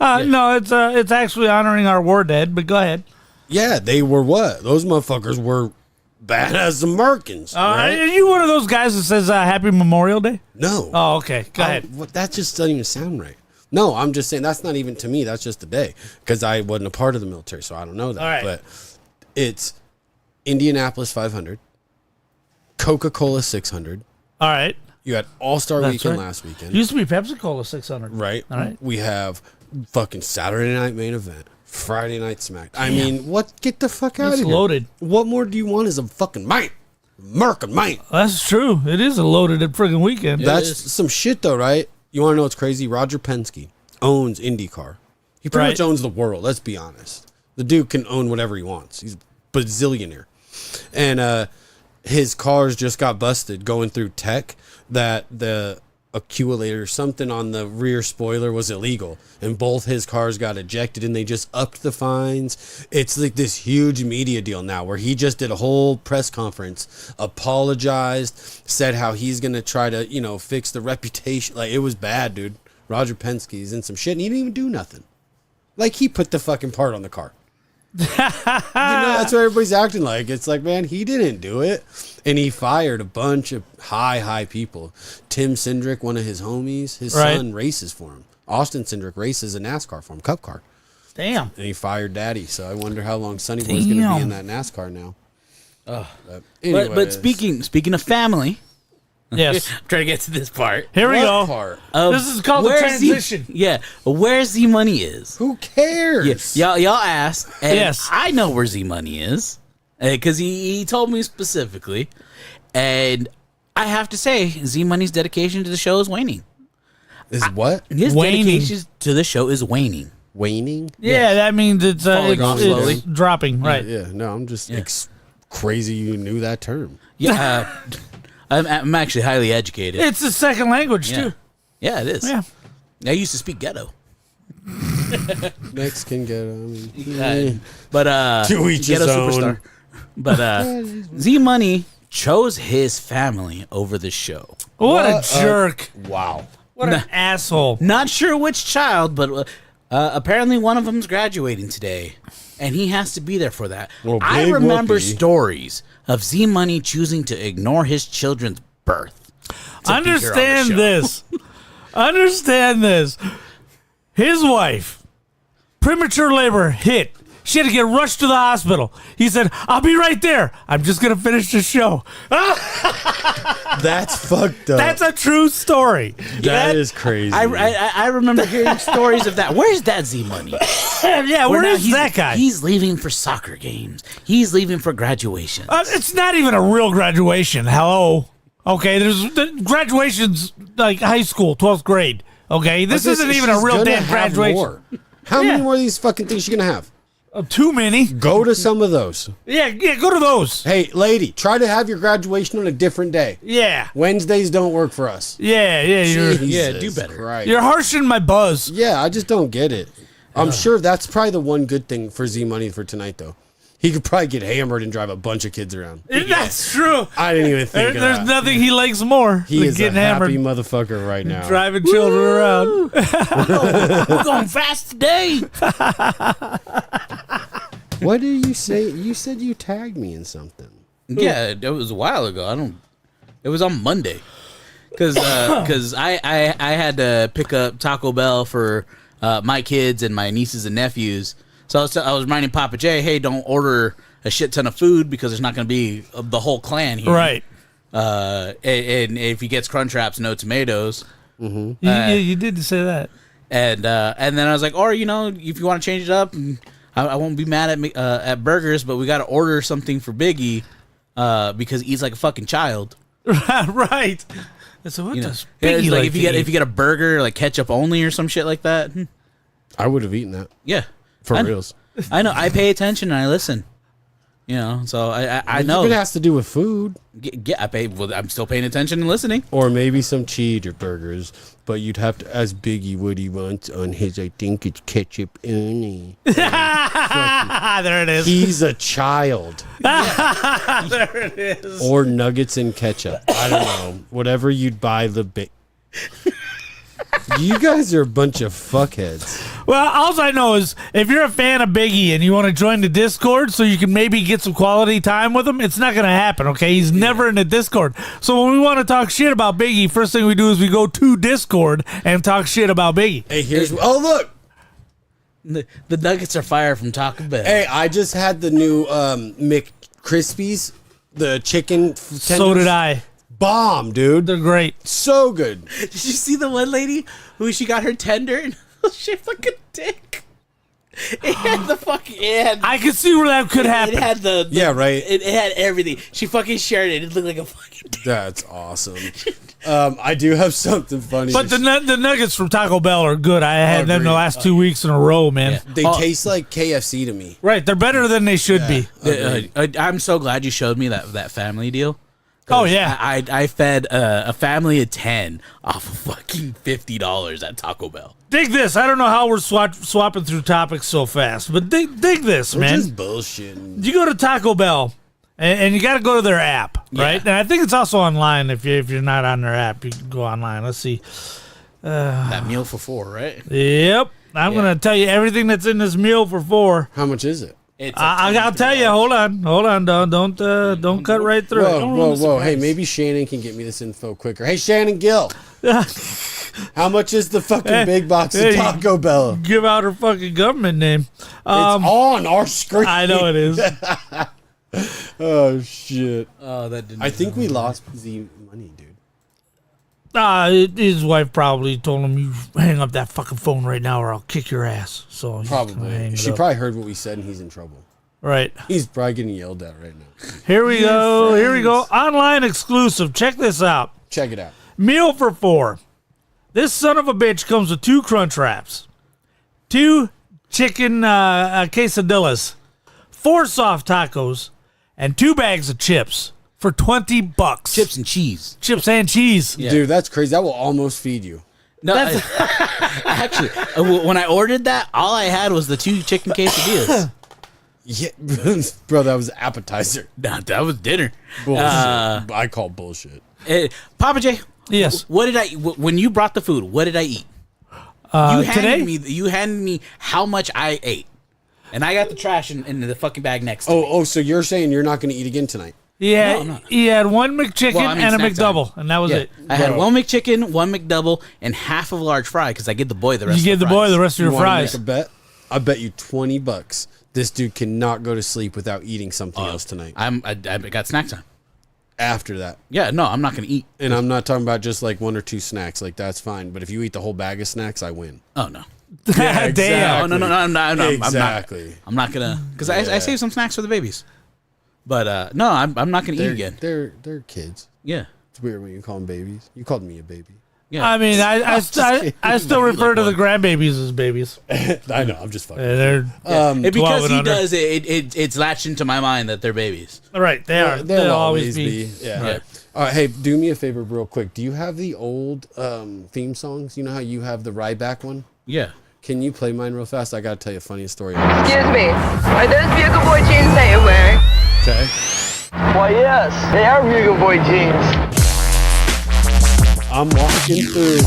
No, it's actually honoring our war dead. But go ahead. Yeah, they were what? Those motherfuckers were badass Americans. Right? Are you one of those guys that says Happy Memorial Day? No. Oh, okay. Go ahead. That just doesn't even sound right. No, I'm just saying that's not even to me. That's just the day because I wasn't a part of the military, so I don't know that. All right. But it's Indianapolis 500, Coca-Cola 600. All right. You had All-Star Weekend right. last weekend. Used to be Pepsi-Cola 600. Right. All right. We have fucking Saturday night main event, Friday night smack. I mean, what? Get the fuck out of here. It's loaded. What more do you want as a fucking man? American man. That's true. It is a loaded friggin' weekend. That's some shit though, right? You want to know what's crazy? Roger Penske owns IndyCar. He pretty much owns the world. Let's be honest. The dude can own whatever he wants. He's a bazillionaire. And his cars just got busted going through tech that the accumulator, something on the rear spoiler was illegal, and both his cars got ejected, and they just upped the fines. It's like this huge media deal now where he just did a whole press conference, apologized, said how he's gonna try to, you know, fix the reputation. Like, it was bad, dude. Roger Penske's in some shit, and he didn't even do nothing. Like, he put the fucking part on the car. You know, that's what everybody's acting like. It's like, man, he didn't do it. And he fired a bunch of high people. Tim Cindric, one of his homies, his son races for him. Austin Cindric races a NASCAR for him, Cup car. Damn. And he fired Daddy. So I wonder how long Sonny Boy's going to be in that NASCAR now. But speaking of family, yes, I'm trying to get to this part. Here we go. Part? This is called the transition. Where Z Money is. Who cares? Y'all asked. And Yes. I know where Z Money is because he told me specifically, and I have to say Z Money's dedication to the show is waning. Is what? His Waning. dedication to the show is waning. Waning? Yeah, that means it's slowly. dropping. Right. Yeah, no, I'm just crazy you knew that term. Yeah. I'm actually highly educated. It's a second language too. Yeah, it is. Yeah. I used to speak ghetto. Mexican ghetto. But To each ghetto his own. superstar. But Z Money chose his family over the show. What a jerk. Wow. What an asshole. Not sure which child, but apparently one of them's graduating today, and he has to be there for that. Well, I big remember whoopee. stories of Z Money choosing to ignore his children's birth. Understand this. Understand this. His wife, premature labor hit. She had to get rushed to the hospital. He said, "I'll be right there. I'm just going to finish the show." That's fucked up. That's a true story. That is crazy. I remember hearing stories of that. Where's that Z Money? Yeah, where is that guy? He's leaving for soccer games. He's leaving for graduation. It's not even a real graduation. Hello. Okay, the graduation's like high school, 12th grade. Okay, this isn't even a real damn graduation. More. How many more of these fucking things you gonna have? Too many. Go to some of those. Yeah, go to those. Hey, lady, try to have your graduation on a different day. Yeah. Wednesdays don't work for us. Yeah, Jesus do better. Christ. You're harshing my buzz. Yeah, I just don't get it. I'm sure that's probably the one good thing for Z Money for tonight, though. He could probably get hammered and drive a bunch of kids around. That's true. I didn't even think of There's that. nothing he likes more He than is a getting happy hammered, motherfucker right now. driving children around. We're going fast today. What did you say? You said you tagged me in something. Yeah, it was a while ago. It was on Monday, because I had to pick up Taco Bell for my kids and my nieces and nephews. So I was reminding Papa J, hey, don't order a shit ton of food because there's not going to be the whole clan here. Right. And if he gets Crunchwraps, no tomatoes. Mm-hmm. You did say that. And then I was like, or, you know, if you want to change it up, I won't be mad at burgers, but we got to order something for Biggie because he eats like a fucking child. Right. So what does Biggie it's like if you get a burger like ketchup only or some shit like that? I would have eaten that. Yeah, for reals. I know. I pay attention and I listen. You know, so I know it has to do with food. I pay. Well, I'm still paying attention and listening. Or maybe some cheeseburgers, but you'd have to ask Biggie what he wants on his. I think it's ketchup only. There it is. He's a child. There it is. Or nuggets and ketchup. I don't know. Whatever you'd buy the big. You guys are a bunch of fuckheads. Well, all I know is if you're a fan of Biggie and you want to join the Discord so you can maybe get some quality time with him, it's not going to happen, okay? He's never in the Discord. So when we want to talk shit about Biggie, first thing we do is we go to Discord and talk shit about Biggie. Hey, oh, look. The nuggets are fire from Taco Bell. Hey, I just had the new McCrispies, the chicken tenders. So did I. Bomb, dude. They're great. So good. Did you see the one lady who she got her tender and it was shaped like a dick? It had the fucking I could see where that could happen. It had the yeah, right. It had everything. She fucking shared it. It looked like a fucking dick. That's awesome. I do have something funny. But the nuggets from Taco Bell are good. I had them the last 2 weeks in a row, man. Yeah. They taste like KFC to me. Right. They're better than they should be. I'm so glad you showed me that family deal. Oh, yeah. I fed a family of 10 off of fucking $50 at Taco Bell. Dig this. I don't know how we're swapping through topics so fast, but dig this, We're man. just bullshitting. You go to Taco Bell, and you got to go to their app, right? And I think it's also online. If you're not on their app, you can go online. Let's see. That meal for 4, right? Yep. I'm going to tell you everything that's in this meal for 4. How much is it? I gotta tell you. Hold on. Don't cut right through. Whoa! Hey, maybe Shannon can get me this info quicker. Hey, Shannon Gill, how much is the fucking big box of Taco Bell? Give out her fucking government name. It's on our screen. I know it is. Oh shit! Oh, that didn't. I think we lost Z money, dude. His wife probably told him, "You hang up that fucking phone right now, or I'll kick your ass." So probably she probably heard what we said, and he's in trouble. Right. He's probably getting yelled at right now. Here we go. Online exclusive. Check this out. Check it out. Meal for 4. This son of a bitch comes with 2 crunch wraps, 2 chicken quesadillas, 4 soft tacos, and 2 bags of chips for $20. Chips and cheese. Chips and cheese. Yeah. Dude, that's crazy. That will almost feed you. No, actually, when I ordered that, all I had was the 2 chicken quesadillas. Yeah, bro, that was appetizer. Nah, that was dinner. Bullshit. I call bullshit. Papa J. Yes. What did I? When you brought the food, what did I eat? You handed me how much I ate, and I got the trash in the fucking bag next to me. Oh, so you're saying you're not going to eat again tonight? Yeah, No, I'm not. he had 1 McChicken and a McDouble, and that was it. I had 1 McChicken, 1 McDouble, and half of a large fry because I give the boy the rest. You give the boy the rest of your wanna fries. Make a bet? I bet you $20. This dude cannot go to sleep without eating something else tonight. I got snack time. After that. Yeah, no, I'm not going to eat. And I'm not talking about just like 1 or 2 snacks. Like, that's fine. But if you eat the whole bag of snacks, I win. Oh, no. Yeah, exactly. Damn. No, I'm not. Exactly. I'm not going to. Because I save some snacks for the babies. But, no, I'm not going to eat again. They're kids. Yeah. It's weird when you call them babies. You called me a baby. Yeah. I mean, I still refer to the grandbabies as babies. I know. I'm just fucking. They're because he does it's latched into my mind that they're babies. Right, they are. They'll always be. Yeah. Right. All right, hey, do me a favor real quick. Do you have the old theme songs? You know how you have the Ryback one? Yeah. Can you play mine real fast? I got to tell you a funny story. Excuse me, are those Bugle Boy jeans that you're wearing? Okay. Why, yes, they are Bugle Boy jeans. I'm walking through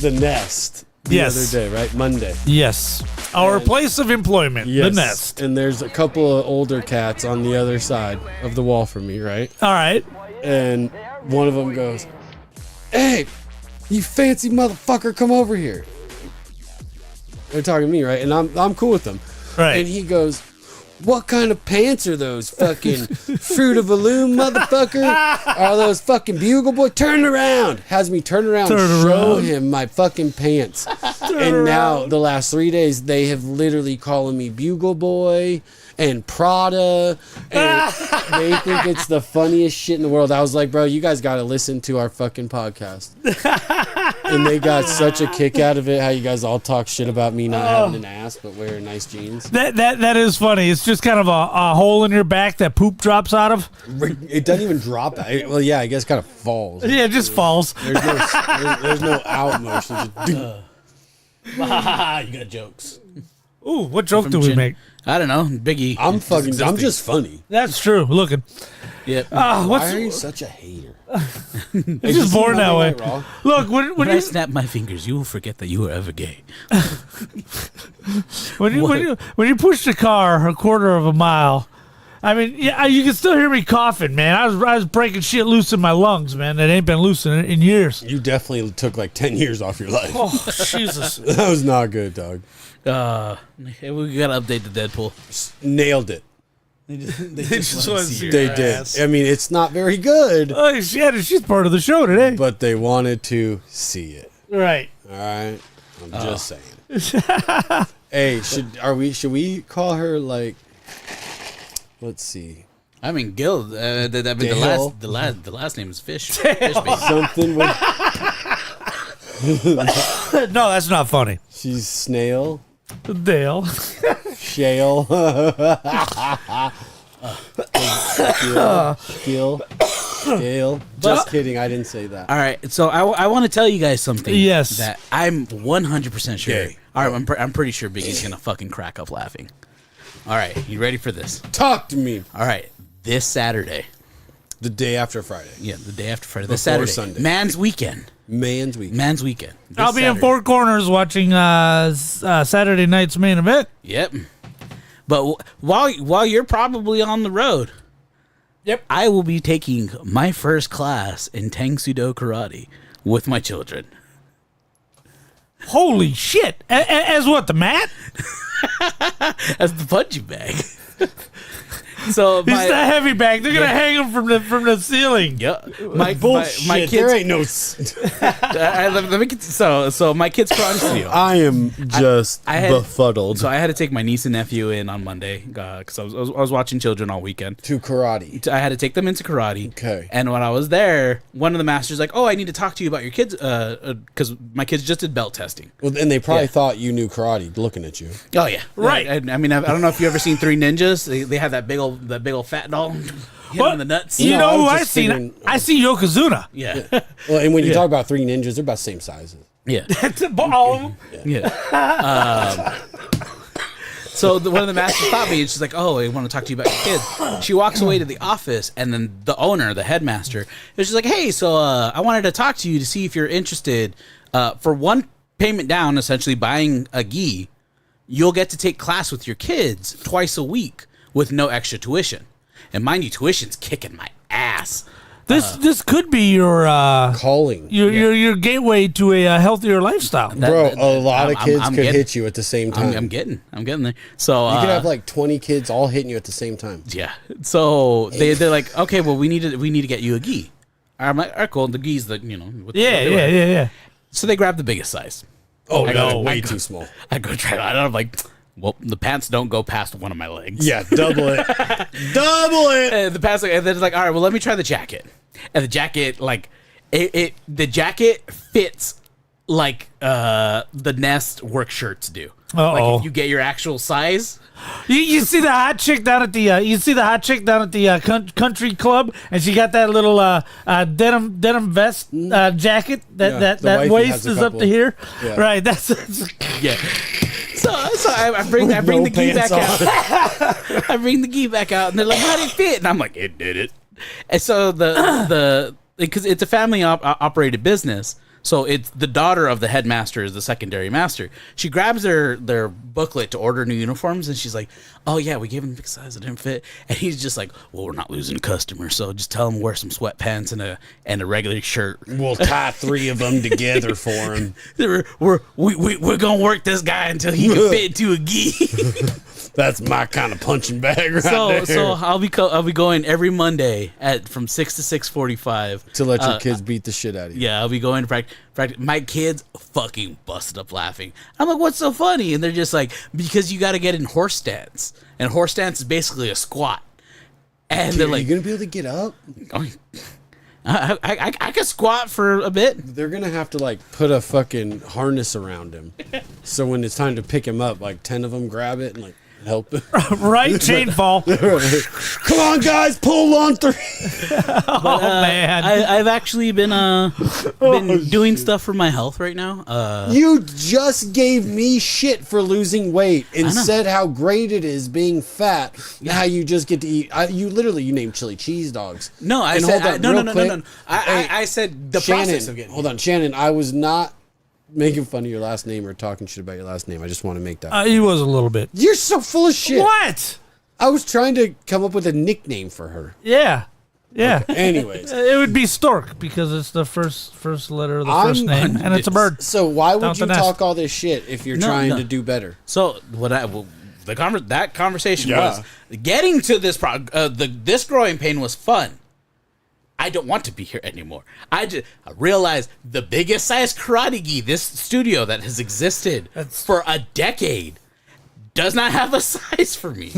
the Nest the other day, right? Monday. Yes. Our place of employment, Yes. the Nest. And there's a couple of older cats on the other side of the wall from me, right? All right. And one of them goes, "Hey, you fancy motherfucker, come over here." They're talking to me, right? And I'm cool with them. Right. And he goes, "What kind of pants are those, fucking Fruit of the Loom motherfucker? Are those fucking Bugle Boy? Turn around." Has me turn around, show him my fucking pants. Now the last 3 days they have literally calling me Bugle Boy and Prada, and they think it's the funniest shit in the world. I was like, bro, you guys got to listen to our fucking podcast. And they got such a kick out of it, how you guys all talk shit about me not having an ass but wearing nice jeans. That is funny. It's just kind of a hole in your back that poop drops out of. It doesn't even drop out. Well, yeah, I guess it kind of falls. Yeah, it just falls. There's no out motion. Just You got jokes. Ooh, what joke do we make? I don't know. Biggie. I'm just funny. That's true. Looking. Yeah. Why are you such a hater? You're just born that way. Look, when I you snap my fingers, you will forget that you were ever gay. when you push the car a quarter of a mile, I mean, yeah, you can still hear me coughing, man. I was breaking shit loose in my lungs, man. That ain't been loose in years. You definitely took like 10 years off your life. Oh, Jesus. That was not good, dog. We gotta update the Deadpool. Nailed it. They just want to see They your did. ass. I mean, it's not very good. Oh, she's part of the show today. But they wanted to see it. Right. All right. I'm just saying. Hey, should we call her like? Let's see. I mean, Gil. The last name is Fish. Fish baby. Something with. No, that's not funny. She's Snail. Dale. Shale. Scale. Just kidding. I didn't say that. All right, so I want to tell you guys something. Yes. That I'm 100% sure. Okay. All right, I'm pretty sure Biggie's gonna fucking crack up laughing. All right, you ready for this? Talk to me. All right, this Saturday. The day after Friday. Yeah, the day after Friday. This Before Saturday. Sunday. Man's Weekend. Man's Weekend. Man's Weekend. This I'll be in Saturday. Four Corners watching Saturday night's main event. Yep. But while you're probably on the road, yep, I will be taking my first class in Tang Sudo Karate with my children. Holy shit! As what, the mat? As the punching bag. So He's the heavy bag. They're gonna hang him from the ceiling. Yeah, Bullshit. My kids. There ain't no. Let me get so my kids karate studio. I am just befuddled. So I had to take my niece and nephew in on Monday because I was watching children all weekend. To karate. I had to take them into karate. Okay. And when I was there, one of the masters like, "Oh, I need to talk to you about your kids because my kids just did belt testing." Well, and they probably thought you knew karate looking at you. Oh yeah, right. I mean, I don't know if you ever seen Three Ninjas. They have that big old fat doll. Hit him in the nuts. You No, know I who was I just seen? figuring- I see Yokozuna. Yeah. Well, and when you talk about Three Ninjas, they're about the same size. Yeah. All of them. Yeah. So one of the masters stopped me and she's like, "Oh, I want to talk to you about your kids." She walks away to the office and then the owner, the headmaster, is just like, "Hey, so I wanted to talk to you to see if you're interested. For one payment down, essentially buying a gi, you'll get to take class with your kids twice a week with no extra tuition." And mind you, tuition's kicking my ass. This could be your Calling. your gateway to a healthier lifestyle. Bro, a lot of kids I'm could getting- hit you at the same time. I'm getting there. So You could have like 20 kids all hitting you at the same time. yeah. So they're like, "Okay, well we need to get you a gi." I'm like, "All right, cool." The gi's with Yeah. So they grab the biggest size. Oh, I no, go- way I go- too small. I go try it on. I'm like, well, the pants don't go past one of my legs. Yeah, double it. Double it. And the pants, and then it's like, all right, well, let me try the jacket. And the jacket, like, the jacket fits like the Nest work shirts do. Like if you get your actual size. You see the hot chick down at the country club, and she got that little denim vest jacket that wifey waist has a is up couple. to here. Yeah. Right, that's Yeah. So I bring no the gi back pants out. I bring the gi back out, and they're like, "How did it fit?" And I'm like, "It did it." And so because it's a family operated business, so it's the daughter of the headmaster is the secondary master. She grabs their booklet to order new uniforms, and she's like, "Oh yeah, we gave him the big size, it didn't fit." And he's just like, "Well, we're not losing customers, so just tell him wear some sweatpants and a regular shirt. We'll tie 3 of them together for him." We're gonna work this guy until he can fit into a gi. That's my kind of punching bag right there. So I'll be going every Monday from 6 to 6:45 to let your kids beat the shit out of you. Yeah, I'll be going to practice. My kids fucking busted up laughing. I'm like, "What's so funny?" And they're just like, "Because you got to get in horse stance, and horse stance is basically a squat." And they're Are like, you gonna be able to get up? I can squat for a bit. They're gonna have to like put a fucking harness around him, so when it's time to pick him up, like 10 of them grab it and like. Help. Right? Chain fall. Come on, guys, pull on 3. Man, I've actually been doing stuff for my health right now. You just gave me shit for losing weight and said how great it is being fat. Yeah. How you just get to eat. You named chili cheese dogs. No, I said no. I said the Shannon, process of getting. Hold on, Shannon. I was not making fun of your last name or talking shit about your last name. I just want to make that. He was a little bit. You're so full of shit. What? I was trying to come up with a nickname for her. Yeah. Okay. Anyways, it would be Stork because it's the first letter of the first name, and it's a bird. So why would you talk all this shit if you're trying to do better? So that conversation was getting to this. This growing pain was fun. I don't want to be here anymore. I realized the biggest size karate gi, this studio that has existed for a decade, does not have a size for me.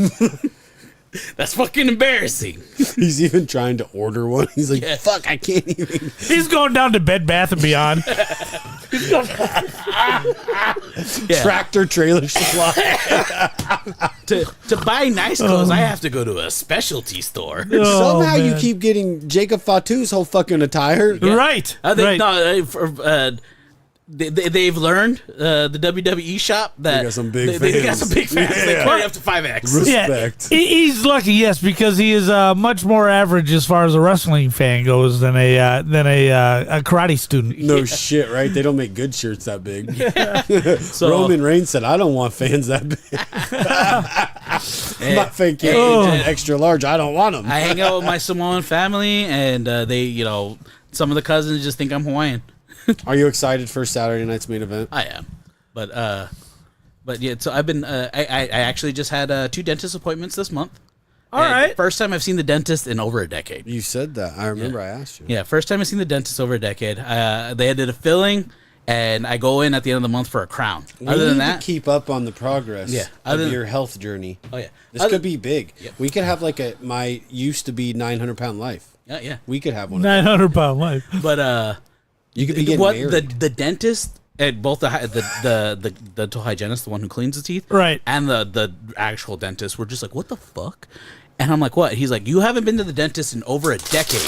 That's fucking embarrassing. He's even trying to order one. He's like, fuck, I can't even. He's going down to Bed Bath & Beyond. Tractor Trailer Supply. to buy nice clothes, I have to go to a specialty store. Somehow you keep getting Jacob Fatu's whole fucking attire. Right. They've learned the WWE shop that they got some big fans. They got some big fans. They carry up to 5X. Respect. Yeah, he's lucky, yes, because he is much more average as far as a wrestling fan goes than a karate student. No shit, right? They don't make good shirts that big. So, Roman Reigns said, "I don't want fans that big." My fake extra large. I don't want them. I hang out with my Samoan family, and they, some of the cousins just think I'm Hawaiian. Are you excited for Saturday night's main event? I am, but yeah. So I've been. I actually just had 2 dentist appointments this month. All right. First time I've seen the dentist in over a decade. You said that. I remember. I asked you. Yeah, first time I've seen the dentist over a decade. They did a filling, and I go in at the end of the month for a crown. Other than that, keep up on the progress. Of your health journey. Oh yeah, this could be big. Yeah. We could have like my used to be 900-pound life. Yeah. We could have one. 900-pound life. But you could be getting married. The dentist at both the dental hygienist, the one who cleans the teeth, right, and the actual dentist were just like, what the fuck? And I'm like, what? He's like, you haven't been to the dentist in over a decade,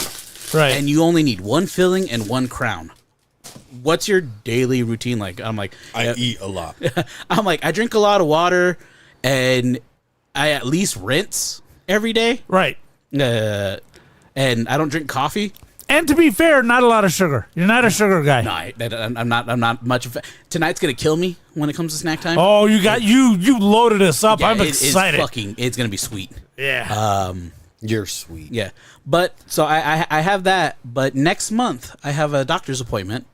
right? And you only need 1 filling and 1 crown. What's your daily routine like? I'm like, I eat a lot. I'm like, I drink a lot of water, and I at least rinse every day, right? And I don't drink coffee. And to be fair, not a lot of sugar. You're not a sugar guy. No, I'm not much of. Tonight's gonna kill me when it comes to snack time. Oh, you got you loaded us up. Yeah, I'm excited. It's gonna be sweet. Yeah. You're sweet. Yeah, but so I have that. But next month I have a doctor's appointment,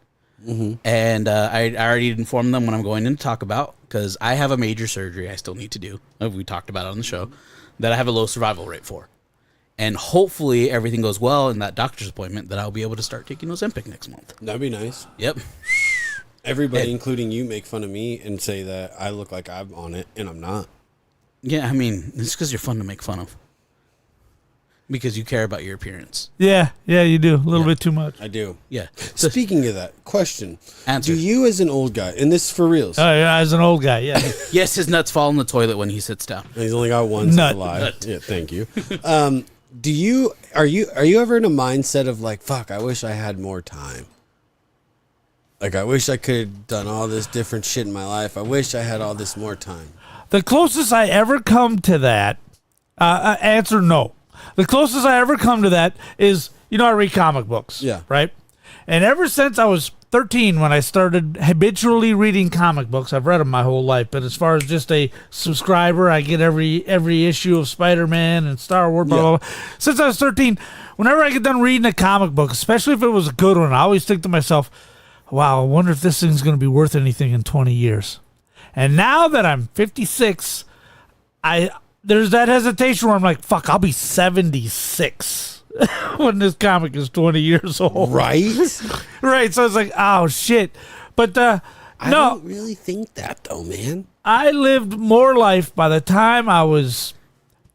and I already informed them what I'm going in to talk about because I have a major surgery I still need to do. We talked about it on the show that I have a low survival rate for. And hopefully everything goes well in that doctor's appointment that I'll be able to start taking Ozempic next month. That'd be nice. Yep. Everybody, including you, make fun of me and say that I look like I'm on it, and I'm not. Yeah, I mean, it's because you're fun to make fun of. Because you care about your appearance. Yeah, you do. A little bit too much. I do. Yeah. So, speaking of that, question. Answer. Do you, as an old guy, and this is for reals. Oh, yeah, as an old guy, yeah. Yes, his nuts fall in the toilet when he sits down. And he's only got one nut alive. Yeah, thank you. Are you ever in a mindset of like, fuck, I wish I had more time? Like, I wish I could have done all this different shit in my life. I wish I had all this more time. The closest I ever come to that, answer no. The closest I ever come to that is, I read comic books. Yeah. Right? And ever since I was 13, when I started habitually reading comic books, I've read them my whole life, but as far as just a subscriber, I get every issue of Spider-Man and Star Wars, blah, blah, blah. Since I was 13, whenever I get done reading a comic book, especially if it was a good one, I always think to myself, wow, I wonder if this thing's going to be worth anything in 20 years. And now that I'm 56, there's that hesitation where I'm like, fuck, I'll be 76 when this comic is 20 years old. Right? Right. So it's like, oh, shit. But I don't really think that, though, man. I lived more life by the time I was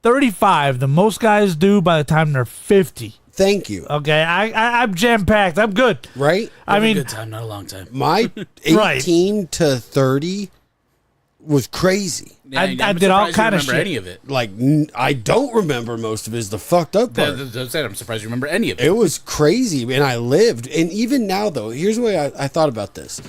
35 than most guys do by the time they're 50. Thank you. Okay, I'm jam-packed. I'm good. Right? I mean, a good time, not a long time. My 18 to 30 was crazy. Yeah, I did all kind of shit. Any of it? Like, I don't remember most of it. Is the fucked up part. I'm surprised you remember any of it. It was crazy, and I lived. And even now, though, here's the way I thought about this.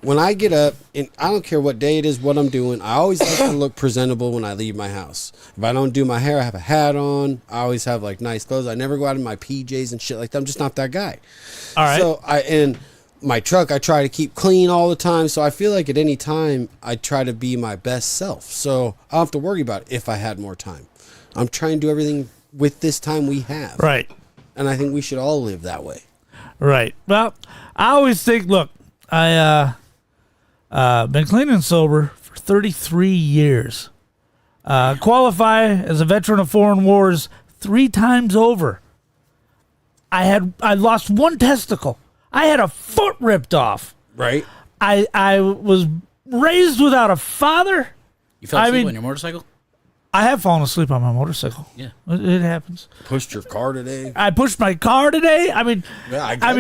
When I get up, and I don't care what day it is, what I'm doing, I always like to look presentable when I leave my house. If I don't do my hair, I have a hat on. I always have, like, nice clothes. I never go out in my PJs and shit like that. I'm just not that guy. All right. So, and my truck, I try to keep clean all the time. So I feel like at any time, I try to be my best self. So I don't have to worry about it if I had more time. I'm trying to do everything with this time we have. Right. And I think we should all live that way. Right. Well, I always think, look, I been clean and sober for 33 years. Qualify as a veteran of foreign wars 3 times over. I lost 1 testicle. I had a foot ripped off. Right. I was raised without a father. You fell asleep on your motorcycle? I have fallen asleep on my motorcycle. Yeah. It happens. Pushed your car today. I pushed my car today. I mean, Yeah, I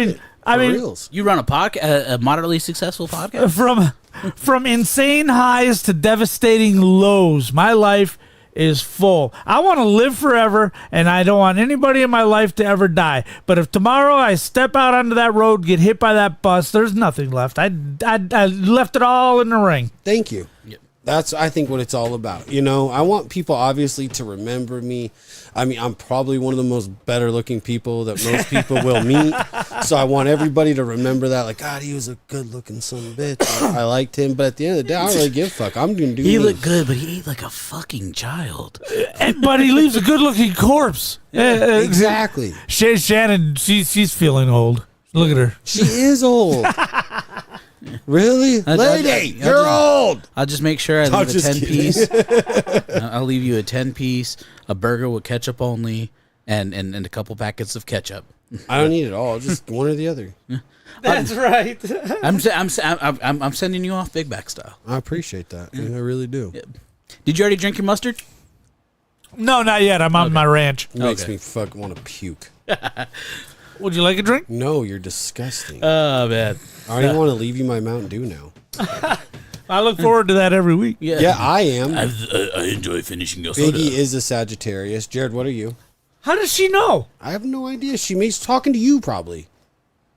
mean, reals. You run a moderately successful podcast? From insane highs to devastating lows, my life is full. I want to live forever, and I don't want anybody in my life to ever die. But if tomorrow I step out onto that road, get hit by that bus, there's nothing left. I left it all in the ring. Thank you. Yep. That's, I think, what it's all about. You know, I want people, obviously, to remember me. I mean, I'm probably one of the most better-looking people that most people will meet. So I want everybody to remember that. Like, God, he was a good-looking son of a bitch. I liked him. But at the end of the day, I don't really give a fuck. I'm going to do He me. looked good, but he ate like a fucking child. But he leaves a good-looking corpse. Exactly. Shannon, she's feeling old. Look at her. She is old. Really? Lady, you're old. I'll just make sure I I'm leave a just 10-piece. I'll leave you a 10-piece, a burger with ketchup only, and a couple packets of ketchup. I don't need it all. Just one or the other. That's right. I'm sending you off Big Back style. I appreciate that. I really do. Yeah. Did you already drink your mustard? No, not yet. I'm on my ranch. It makes me fuck want to puke. Would you like a drink? No, you're disgusting. Oh, man. I don't even want to leave you my Mountain Dew now. I look forward to that every week. Yeah, I am. I enjoy finishing your soda. Biggie is a Sagittarius. Jared, what are you? How does she know? I have no idea. She's talking to you, probably.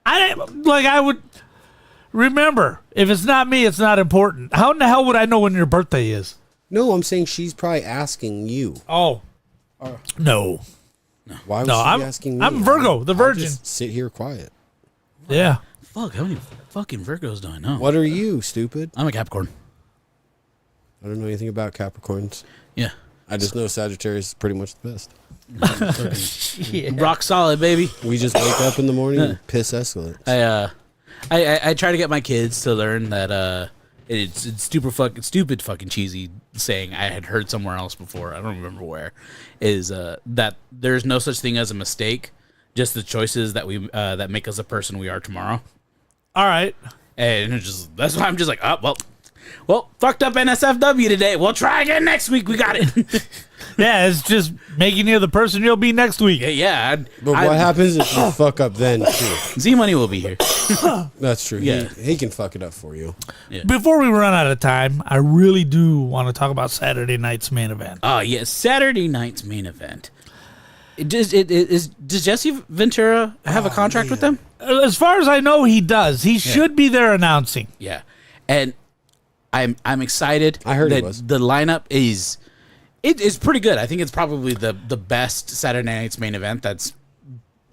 I would remember. If it's not me, it's not important. How in the hell would I know when your birthday is? No, I'm saying she's probably asking you. Oh, no. Why was No, she I'm asking me? I'm Virgo, the I'll Virgin. just sit here quiet. Yeah. Fuck, how many fucking Virgos do I know? What are you, stupid? I'm a Capricorn. I don't know anything about Capricorns. Yeah. I just know Sagittarius is pretty much the best. Rock solid, baby. We just wake up in the morning and piss escalates. I try to get my kids to learn that it's stupid fucking cheesy saying I had heard somewhere else before. I don't remember where. Is that there's no such thing as a mistake, just the choices that we that make us the person we are tomorrow. All right. And it's just that's why I'm just like, oh well, fucked up NSFW today. We'll try again next week. We got it. Yeah, it's just making you the person you'll be next week. Yeah. But what happens if you fuck up then, too? Zmunmy will be here. That's true. Yeah. He can fuck it up for you. Yeah. Before we run out of time, I really do want to talk about Saturday night's main event. Oh, yes. Saturday night's main event. Does Jesse Ventura have a contract with them? As far as I know, he does. He should be there announcing. Yeah. And I'm excited. I heard that he was. The lineup is pretty good. I think it's probably the best Saturday night's main event that's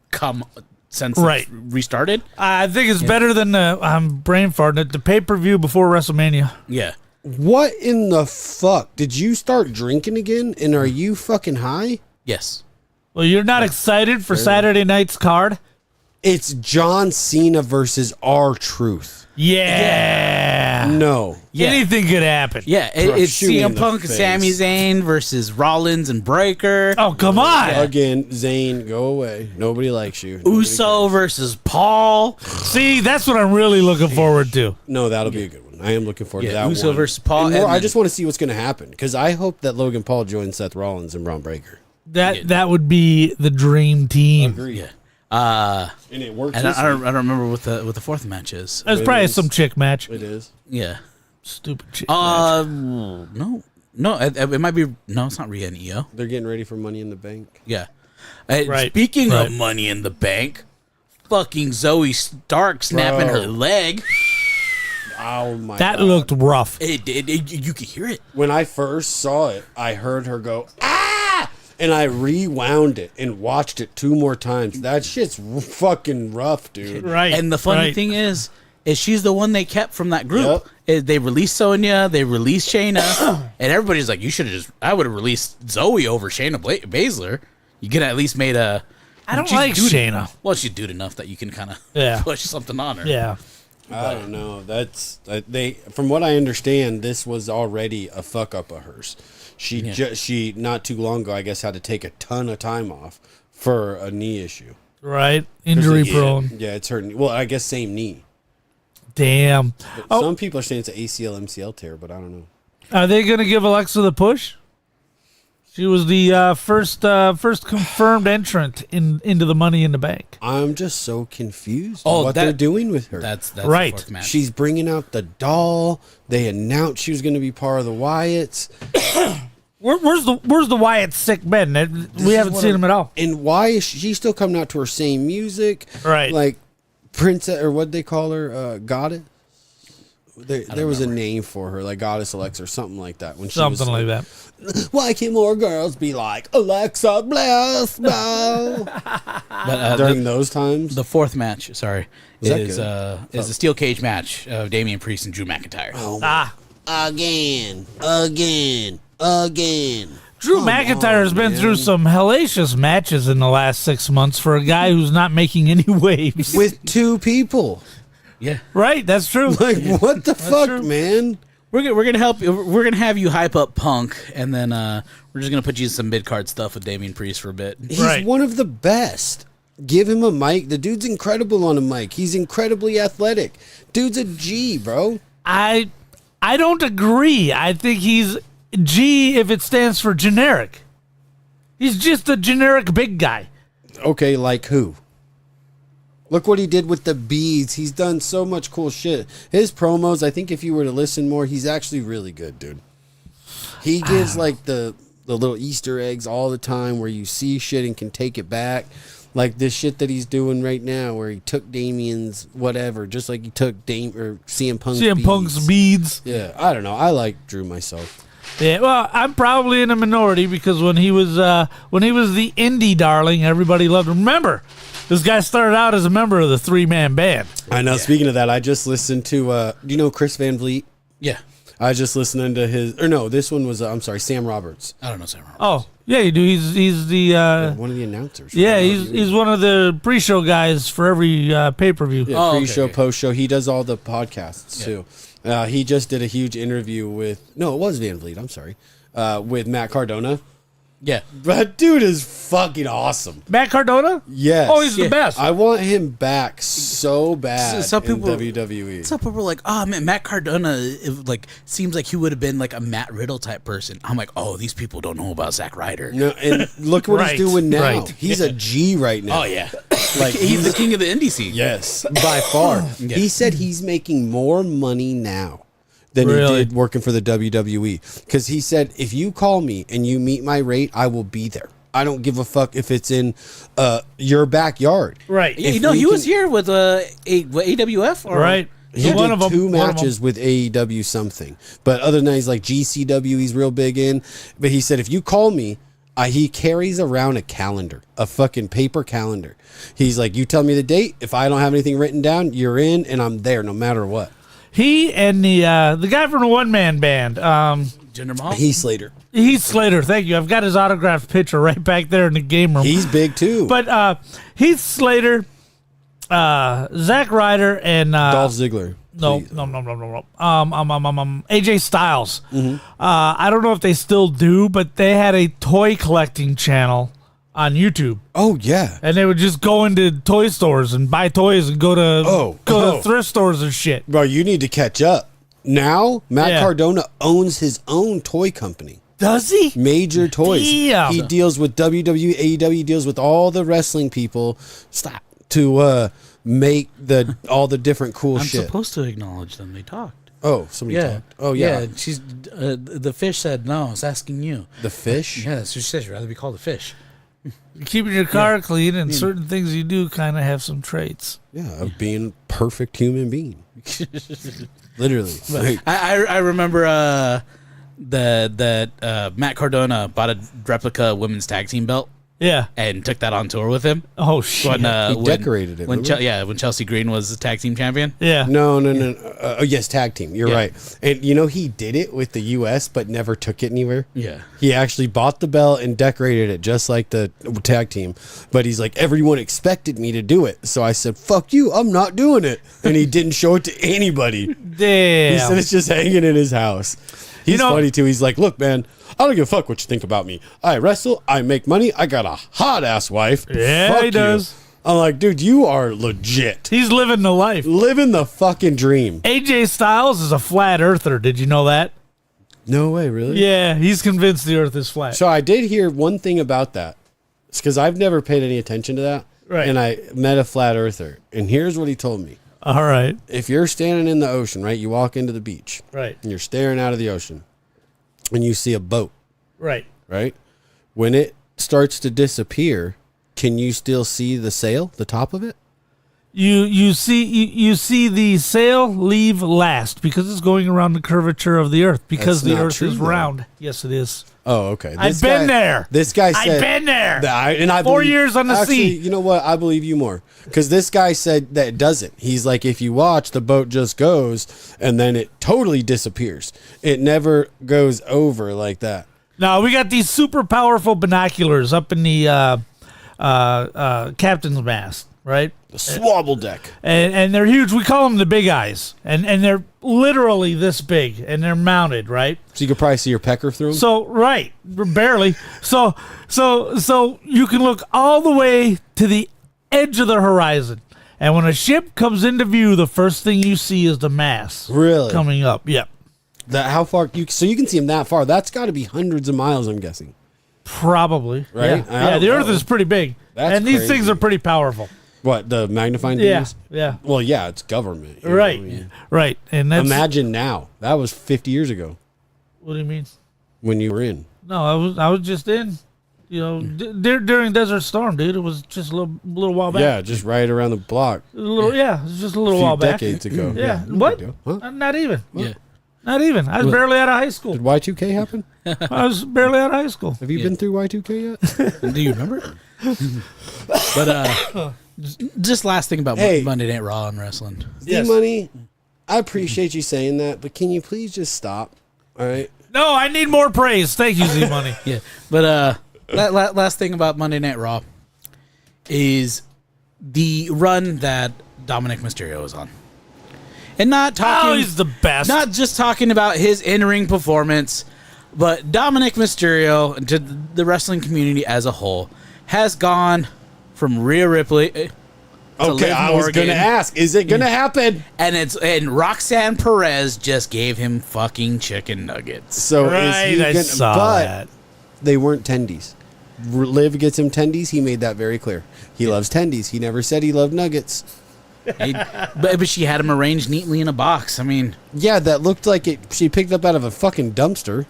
come since it's restarted. I think it's better than I'm brain farting, the pay-per-view before WrestleMania. Yeah. What in the fuck? Did you start drinking again? And are you fucking high? Yes. Well, you're not excited for Saturday night's card? It's John Cena versus R-Truth. Yeah. No. Yeah. Anything could happen. Yeah, it's CM Punk and Sami Zayn versus Rollins and Breaker. Oh, come on. Again, Zayn, go away. Nobody likes you. Uso versus Paul. See, that's what I'm really looking forward to. No, that'll be a good one. I am looking forward to that Uso one. versus Paul. And more, and I then- just want to see what's going to happen because I hope that Logan Paul joins Seth Rollins and Braun Breaker. That would be the dream team. Agreed. Yeah. And it works. And I don't remember what the fourth match is. It's probably some chick match. It is. Yeah. Stupid shit. No, it might be. No, it's not Rhea and Io. They're getting ready for Money in the Bank. Yeah. Right. Speaking of Money in the Bank, fucking Zoe Stark snapping her leg. Oh my! That God. looked rough. You could hear it. When I first saw it, I heard her go ah, and I rewound it and watched it 2 more times. That shit's fucking rough, dude. Right. And the funny thing is she's the one they kept from that group. They released Sonya, they released Shayna, and everybody's like, you should have I would have released Zoe over Shayna Baszler. You could have at least made a. I don't like Shayna. Well, she's dude enough that you can kind of push something on her. Yeah. I don't know. That's they. From what I understand, this was already a fuck up of hers. She not too long ago, I guess, had to take a ton of time off for a knee issue. Right, injury prone. Yeah, it's her. Well, I guess same knee. Damn. Some people are saying it's an ACL MCL tear, but I don't know. Are they going to give Alexa the push? She was the first confirmed entrant into the Money in the Bank. I'm just so confused what they're doing with her. That's right. The fourth match. She's bringing out the doll. They announced she was going to be part of the Wyatts. Where's the Wyatt sick men? We haven't seen him at all. And why is she still coming out to her same music? Right. Like Princess, or what'd they call her? Goddess? There was a name for her, like Goddess Alexa or something like that. When something like that. Why can't more girls be like Alexa Bliss now? But, during those times, the fourth match, is a a steel cage match of Damian Priest and Drew McIntyre. Again. Drew McIntyre has been through some hellacious matches in the last 6 months for a guy who's not making any waves. With 2 people. Yeah. Right, that's true. Like, what the fuck, man? We're gonna help you. We're gonna have you hype up Punk, and then we're just gonna put you in some mid card stuff with Damian Priest for a bit. He's one of the best. Give him a mic. The dude's incredible on a mic. He's incredibly athletic. Dude's a G, bro. I don't agree. I think he's G if it stands for generic. He's just a generic big guy. Okay, like who? Look what he did with the beads. He's done so much cool shit. His promos, I think if you were to listen more, he's actually really good, dude. He gives like the little Easter eggs all the time where you see shit and can take it back. Like this shit that he's doing right now where he took Damien's whatever, just like he took CM Punk's beads. Yeah, I don't know. I like Drew myself. Yeah, well, I'm probably in a minority because when he was the indie darling, everybody loved him. Remember, this guy started out as a member of the 3-man band. I know. Yeah. Speaking of that, I just listened to, do you know Chris Van Vliet? Yeah. I was just listening to this one was, Sam Roberts. I don't know Sam Roberts. Oh, yeah, you do. He's the... one of the announcers. Yeah, he's one of the pre-show guys for every pay-per-view. Yeah, pre-show, post-show. He does all the podcasts, too. He just did a huge interview with... No, it was Van Vliet. I'm sorry. With Matt Cardona. Yeah. That dude is fucking awesome. Matt Cardona? Yes. Oh, he's the best. I want him back so bad some people, in WWE. Some people are like, oh, man, Matt Cardona seems like he would have been like a Matt Riddle type person. I'm like, oh, these people don't know about Zack Ryder. No, and look what he's doing now. Right. He's a G right now. Oh, yeah. Like he's the king of the indie scene. Yes, by far. Yeah. He said he's making more money now than he did working for the WWE. Because he said, if you call me and you meet my rate, I will be there. I don't give a fuck if it's in your backyard. Right. He was here with AWF. Or? Right. He did 2 matches with AEW something. But other than that, he's like GCW, he's real big in. But he said, if you call me, he carries around a calendar, a fucking paper calendar. He's like, you tell me the date. If I don't have anything written down, you're in, and I'm there no matter what. He and the guy from the 1-man band, Jinder Mahal? Heath Slater. Heath Slater, thank you. I've got his autographed picture right back there in the game room. He's big too. But Heath Slater, Zack Ryder, and Dolph Ziggler. No. AJ Styles. Mm-hmm. I don't know if they still do, but they had a toy collecting channel on YouTube. Oh yeah, and they would just go into toy stores and buy toys and go to thrift stores and shit. Bro, you need to catch up. Now Matt Cardona owns his own toy company. Does he? Major Toys. Damn. He deals with WWE, AEW. He deals with all the wrestling people. To make all the different cool shit. I'm supposed to acknowledge them. They talked. Oh, somebody talked. Oh, yeah. She's the fish said no. I was asking you. The fish? Yeah, that's what she said. She'd rather be called a fish. Keeping your car clean and certain things you do kind of have some traits. Yeah, of being a perfect human being. Literally. I remember that Matt Cardona bought a replica women's tag team belt. Yeah. And took that on tour with him. Oh, shit. He decorated it. When Chelsea Green was the tag team champion. Yeah. No. Yes, tag team. You're right. And he did it with the U.S., but never took it anywhere. Yeah. He actually bought the belt and decorated it just like the tag team. But he's like, everyone expected me to do it. So I said, fuck you, I'm not doing it. And he didn't show it to anybody. Damn. He said it's just hanging in his house. He's funny, too. He's like, look, man, I don't give a fuck what you think about me. I wrestle. I make money. I got a hot-ass wife. Yeah, fuck he does. I'm like, dude, you are legit. He's living the life. Living the fucking dream. AJ Styles is a flat earther. Did you know that? No way, really? Yeah, he's convinced the earth is flat. So I did hear one thing about that. It's because I've never paid any attention to that. Right. And I met a flat earther. And here's what he told me. All right. If you're standing in the ocean, right, you walk into the beach. Right. And you're staring out of the ocean. And you see a boat. Right. Right? When it starts to disappear, can you still see the sail, the top of it? You see the sail leave last because it's going around the curvature of the earth because the earth is round. Yes, it is. Oh, okay. I've been there. This guy said I've been there. I 4 years on the sea. You know what? I believe you more because this guy said that it doesn't. He's like, if you watch, the boat just goes and then it totally disappears. It never goes over like that. Now we got these super powerful binoculars up in the captain's mast, right? The swabble deck. And they're huge. We call them the big eyes. And they're literally this big and they're mounted, right? So you could probably see your pecker through them? So, right. Barely. So you can look all the way to the edge of the horizon. And when a ship comes into view, the first thing you see is the mast. Really? Coming up. Yep. How far? So you can see them that far. That's got to be hundreds of miles, I'm guessing. Probably. Right? Yeah, the earth is pretty big. That's these crazy. things are pretty powerful. What, the magnifying Yeah, beams? yeah. Well, yeah, it's government. Right, right. And that's, imagine now. That was 50 years ago. What do you mean? When you were in. No, I was just in. During Desert Storm, dude. It was just a little while back. Yeah, just right around the block. It was just a little while back. Decades ago. Yeah. No What? big deal. Huh? Not even. Yeah. Not even. I was barely out of high school. Did Y2K happen? I was barely out of high school. Have you been through Y2K yet? Do you remember? But just last thing about Monday Night Raw and wrestling. Z-Money, I appreciate you saying that, but can you please just stop? All right. No, I need more praise. Thank you, Z-Money. Yeah. But last thing about Monday Night Raw is the run that Dominic Mysterio was on. And not talking. Oh, he's the best. Not just talking about his in-ring performance, but Dominic Mysterio, to the wrestling community as a whole, has gone from Rhea Ripley to Liv I was Morgan. going to ask, is it going to happen? And Roxanne Perez just gave him fucking chicken nuggets. So right, is he I gonna, saw but that. They weren't tendies. Liv gets him tendies. He made that very clear. He loves tendies. He never said he loved nuggets. But she had them arranged neatly in a box. I mean, yeah, that looked like it. She picked up out of a fucking dumpster.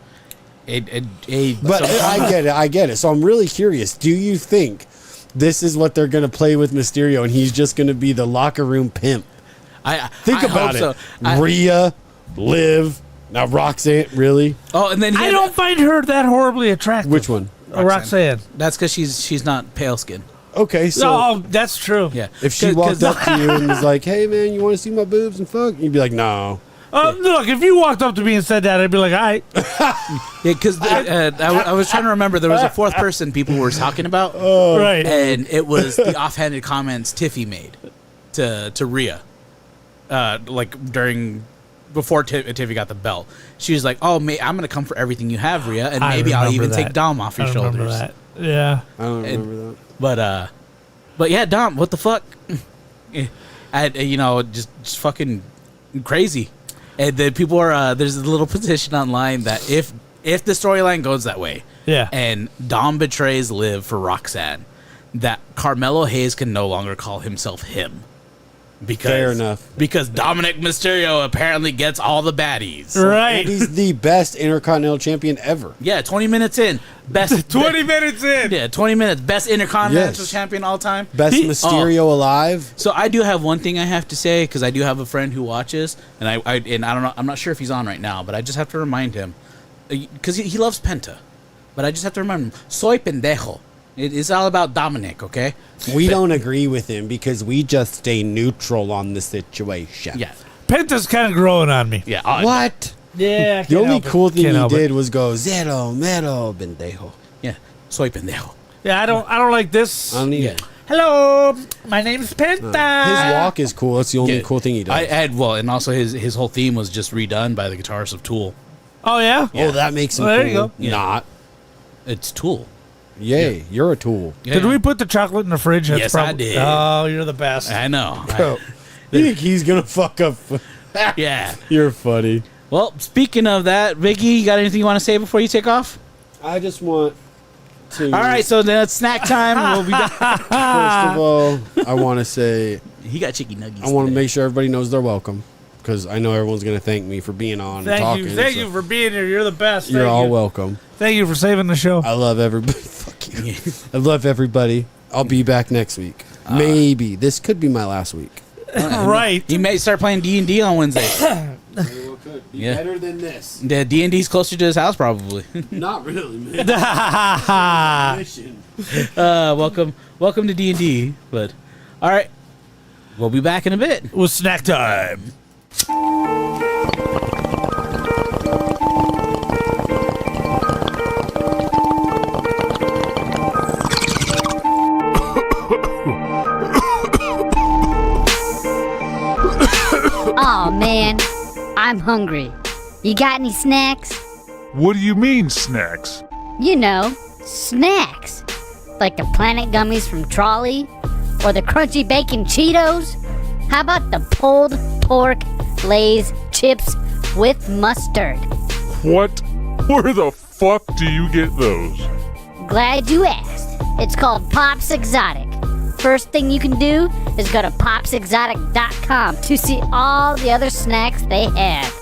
But I get it. So I'm really curious. Do you think this is what they're going to play with Mysterio, and he's just going to be the locker room pimp? Think about it. So. Rhea, Liv, now Roxanne. Really? Oh, and then I don't find her that horribly attractive. Which one? Roxanne. That's because she's not pale skin. Okay, so that's true. Yeah. If she walked up to you and was like, "Hey, man, you want to see my boobs and fuck?" You'd be like, "No." Look, if you walked up to me and said that, I'd be like, "All right." Yeah, because I was trying to remember there was a fourth person people were talking about, right? And it was the offhanded comments Tiffy made to Rhea, before Tiffy got the belt. She was like, "Oh, I'm gonna come for everything you have, Rhea, and maybe I'll even take Dom off your shoulders." That. Yeah, I don't remember that. But yeah, Dom, what the fuck? Just fucking crazy. And then people are there's a little petition online that if the storyline goes that way, yeah, and Dom betrays Liv for Roxanne, that Carmelo Hayes can no longer call himself him. Fair enough. Because Dominic Mysterio apparently gets all the baddies. Right. And he's the best Intercontinental Champion ever. Yeah, 20 minutes in. Best 20 minutes in. Yeah, 20 minutes. Best Intercontinental Champion all time. Best Mysterio alive. So I do have one thing I have to say, because I do have a friend who watches, and I don't know, I'm not sure if he's on right now, but I just have to remind him, because he loves Penta, but I just have to remind him, soy pendejo. It's all about Dominic, okay? We don't agree with him because we just stay neutral on the situation. Yeah. Penta's kind of growing on me. Yeah. What? Yeah. The only cool thing he help did was go, zero, mero, pendejo. Yeah. Soy pendejo. Yeah, I don't like this. I don't need it. Hello, my name's Penta. His walk is cool. That's the only cool thing he does. And also his whole theme was just redone by the guitarist of Tool. Oh, yeah? Oh, that makes him Well, there cool. you go. Yeah. Not. It's Tool. Yay, you're a tool. Yeah. Did we put the chocolate in the fridge? That's Yes, I did. Oh, you're the best. I know. You think he's going to fuck up? Yeah. You're funny. Well, speaking of that, Biggie, you got anything you want to say before you take off? I just want to... All right, so then it's snack time. We'll be back. First of all, I want to say... He got chicken nuggets. I want to make sure everybody knows they're welcome. Because I know everyone's going to thank me for being on and talking. Thank you for being here. You're the best. You're Thank all you. welcome. Thank you for saving the show. I love everybody. Fuck you. I love everybody. I'll be back next week. Maybe. This could be my last week. Right. You may start playing D&D on Wednesday. Very well could. Be better than this. Yeah, D&D's closer to his house, probably. Not really, man. Welcome to D&D. But, all right. We'll be back in a bit. With snack time. Oh man, I'm hungry. You got any snacks? What do you mean, snacks? You know, snacks. Like the Planet Gummies from Trolley, or the Crunchy Bacon Cheetos. How about the pulled pork Lay's chips with mustard? What? Where the fuck do you get those? Glad you asked. It's called Pops Exotic. First thing you can do is go to popsexotic.com to see all the other snacks they have.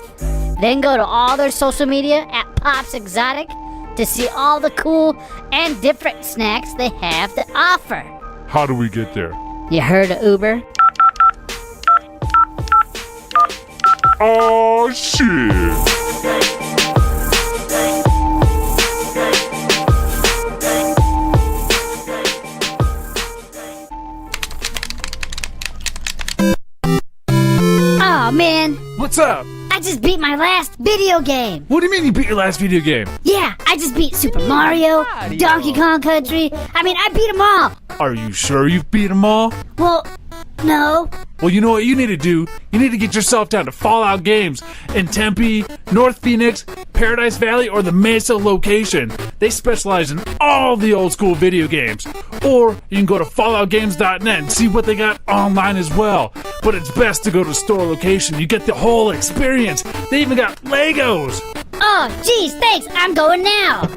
Then go to all their social media at Pops Exotic to see all the cool and different snacks they have to offer. How do we get there? You heard of Uber? Oh, shit. Oh man, What's up? I just beat my last video game. What do you mean you beat your last video game? Yeah, I just beat Super Mario, Donkey Kong Country. I beat them all. Are you sure you've beat them all? Well, no. Well, you know what you need to do? You need to get yourself down to Fallout Games in Tempe, North Phoenix, Paradise Valley, or the Mesa location. They specialize in all the old school video games. Or you can go to falloutgames.net and see what they got online as well. But it's best to go to store location. You get the whole experience. They even got Legos. Oh, geez, thanks. I'm going now.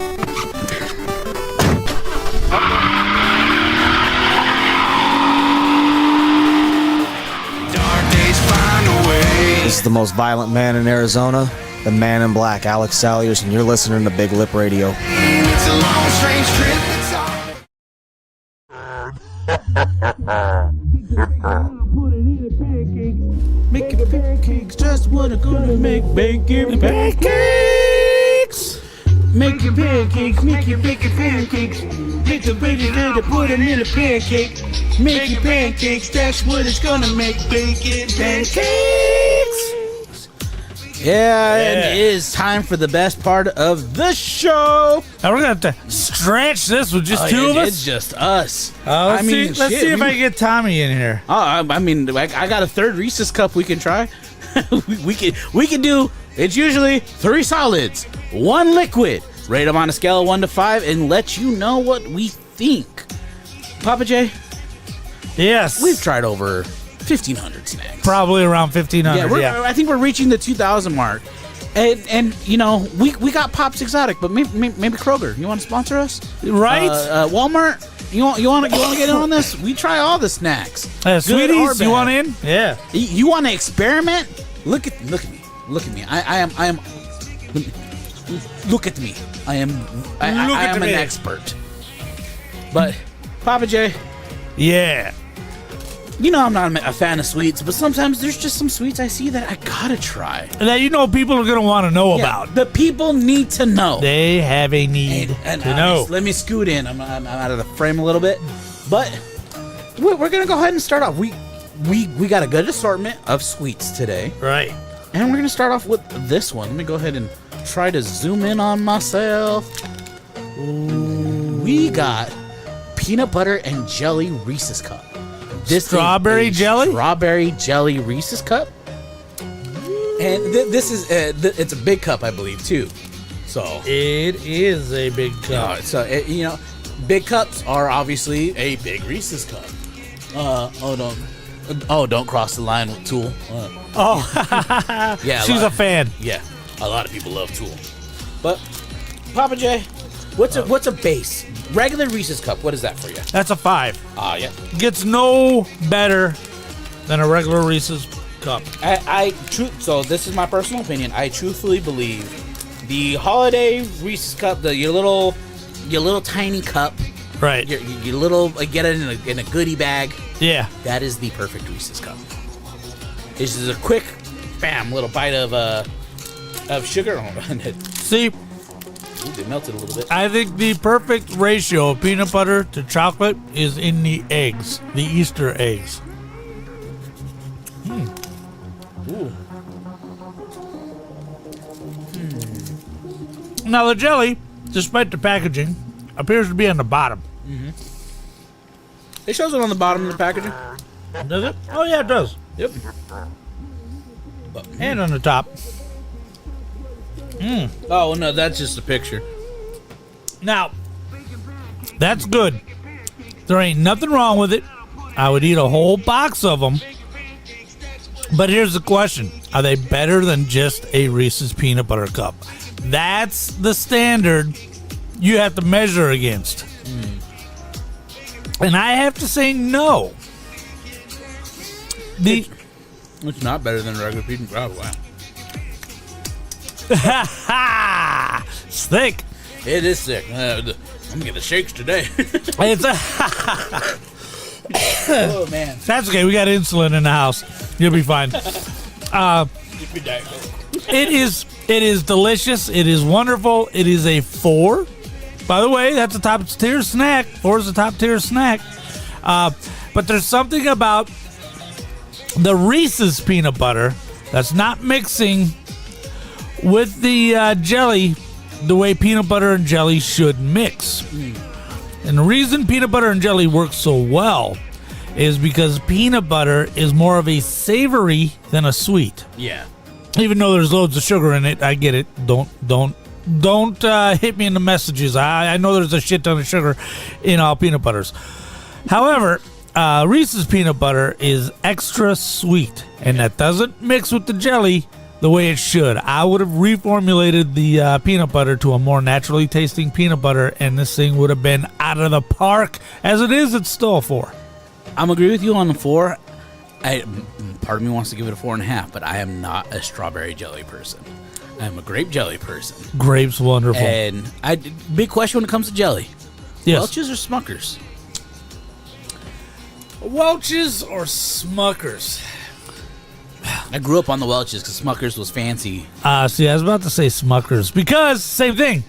This is the most violent man in Arizona, the man in black, Alex Salyers, and you're listening to Big Lip Radio. It's a long, strange trip. Making pancakes, just wanna gonna make bacon pancakes. Making pancakes, making pancakes. Get the bacon and put them in a pancake. Making pancakes, that's what it's gonna make bacon pancakes. Yeah, it is time for the best part of the show. Now we're gonna have to stretch this with just two of us. It's just us. Let's see if I can get Tommy in here. I got a third Reese's cup we can try. we can do. It's usually 3 solids, 1 liquid. Rate them on a scale of 1 to 5 and let you know what we think. Papa J. Yes, we've tried over 1,500 snacks. Probably around 1,500. Yeah, I think we're reaching the 2,000 mark. And you know, we got Pops Exotic, but maybe Kroger. You want to sponsor us? Right? Walmart. You want to get in on this? We try all the snacks. Good or Sweeties, you bad. want in? Yeah. You want to experiment? Look at me. Look at me. I am. Look at me. I am an expert. But Papa J. Yeah. You know I'm not a fan of sweets, but sometimes there's just some sweets I see that I gotta try. That people are gonna want to know about. The people need to know. They have a need to know. Let me scoot in. I'm out of the frame a little bit, but we're gonna go ahead and start off. We got a good assortment of sweets today, right? And we're gonna start off with this one. Let me go ahead and try to zoom in on myself. We got peanut butter and jelly Reese's cup. This strawberry jelly? Strawberry jelly Reese's cup. And this is it's a big cup, I believe, too. So it is a big cup. Big cups are obviously a big Reese's cup. Don't cross the line with Tool. Yeah, she's a fan. Yeah, a lot of people love Tool. But Papa J, what's a base? Regular Reese's cup, what is that for you? That's a 5. Yeah. Gets no better than a regular Reese's cup. So this is my personal opinion. I truthfully believe the holiday Reese's cup, your little tiny cup, right? Your little get it in a goodie bag. Yeah, that is the perfect Reese's cup. This is a quick, bam, little bite of sugar on it. See. Ooh, they melted a little bit. I think the perfect ratio of peanut butter to chocolate is in the eggs, the Easter eggs. Ooh. Now the jelly, despite the packaging, appears to be on the bottom. Mm-hmm. It shows it on the bottom of the packaging. Does it? Oh yeah, it does. Yep. And on the top. Oh no, that's just a picture. Now, that's good. There ain't nothing wrong with it. I would eat a whole box of them. But here's the question. Are they better than just a Reese's peanut butter cup? That's the standard you have to measure against. And I have to say no. It's not better than regular peanut butter. Wow. It's thick. It is thick. I'm gonna get the shakes today. It's oh man, that's okay. We got insulin in the house. You'll be fine. It is delicious. It is wonderful. It is a 4. By the way, that's a top tier snack. 4 is a top tier snack. But there's something about the Reese's peanut butter that's not mixing with the jelly the way peanut butter and jelly should mix. And the reason peanut butter and jelly work so well is because peanut butter is more of a savory than a sweet. Yeah. Even though there's loads of sugar in it, I get it. Don't hit me in the messages. I know there's a shit ton of sugar in all peanut butters. However, Reese's peanut butter is extra sweet, and that doesn't mix with the jelly the way it should. I would have reformulated the peanut butter to a more naturally tasting peanut butter, and this thing would have been out of the park. As it is, it's still a 4. I'm agree with you on the 4. Part of me wants to give it a 4.5, but I am not a strawberry jelly person. I am a grape jelly person. Grape's wonderful. And big question when it comes to jelly. Yes. Welch's or Smucker's? Welch's or Smucker's? I grew up on the Welch's because Smucker's was fancy. See, I was about to say Smucker's because same thing.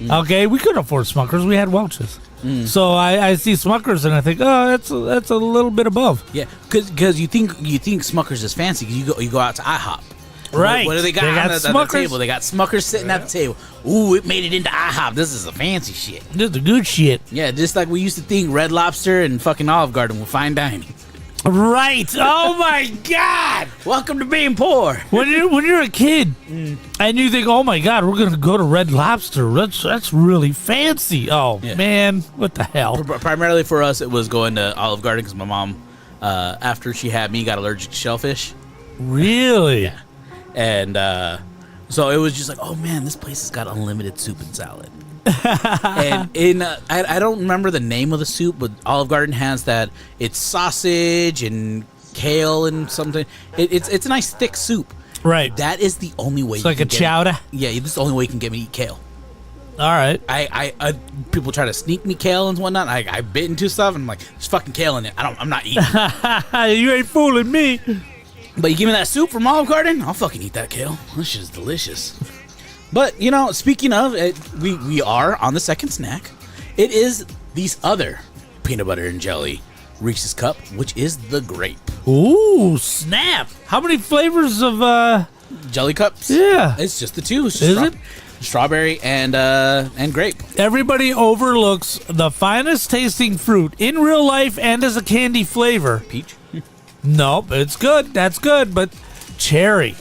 Okay, we couldn't afford Smucker's. We had Welch's. So I see Smucker's and I think, oh, that's a little bit above. Yeah, because you think Smucker's is fancy because you go out to IHOP. Right. What do they got, at the table? They got Smucker's sitting at the table. Ooh, it made it into IHOP. This is a fancy shit. This is the good shit. Yeah, just like we used to think Red Lobster and fucking Olive Garden were fine dining. Right. Oh my God. Welcome to being poor. When you're a kid and you think, oh my God, we're gonna go to Red Lobster. That's really fancy. Oh yeah. Man, what the hell? Primarily for us, it was going to Olive Garden because my mom, after she had me, got allergic to shellfish. Really? Yeah. And so it was just like, oh man, this place has got unlimited soup and salad. And in I don't remember the name of the soup, but Olive Garden has that. It's sausage and kale and something. It's a nice thick soup. Right. That is the only way. It's like a chowder. Yeah, this is the only way you can get me to eat kale. All right. I people try to sneak me kale and whatnot. I bit into stuff and I'm like, there's fucking kale in it. I'm not eating. You ain't fooling me. But you give me that soup from Olive Garden, I'll fucking eat that kale. This shit is delicious. But you know, speaking of, we are on the second snack. It is these other peanut butter and jelly Reese's Cup, which is the grape. Ooh, snap! How many flavors of jelly cups? Yeah, it's just the two. It's is just it? Strawberry and grape. Everybody overlooks the finest tasting fruit in real life and as a candy flavor. Peach? Nope, it's good. That's good, but cherry.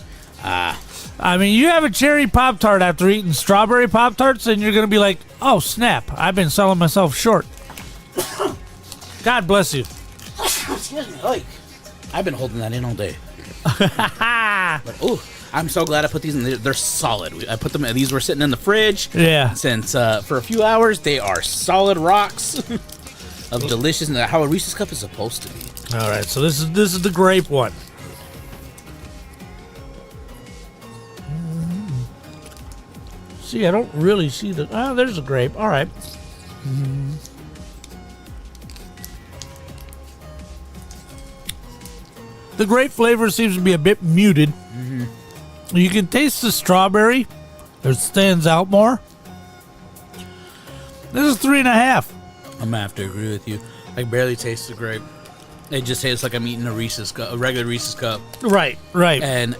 I mean, you have a cherry Pop-Tart after eating strawberry Pop-Tarts, and you're going to be like, oh, snap, I've been selling myself short. God bless you. Excuse me. Like, I've been holding that in all day. But, ooh, I'm so glad I put these in. They're solid. I put them. These were sitting in the fridge. Yeah. Since for a few hours, they are solid rocks of delicious. And how a Reese's Cup is supposed to be. All right, so this is the grape one. See, I don't really see the. Oh, there's a grape. All right. The grape flavor seems to be a bit muted. You can taste the strawberry. It stands out more. This is 3.5. I'm gonna have to agree with you. I barely taste the grape. It just tastes like I'm eating a Reese's Cup, a regular Reese's Cup. Right, right. And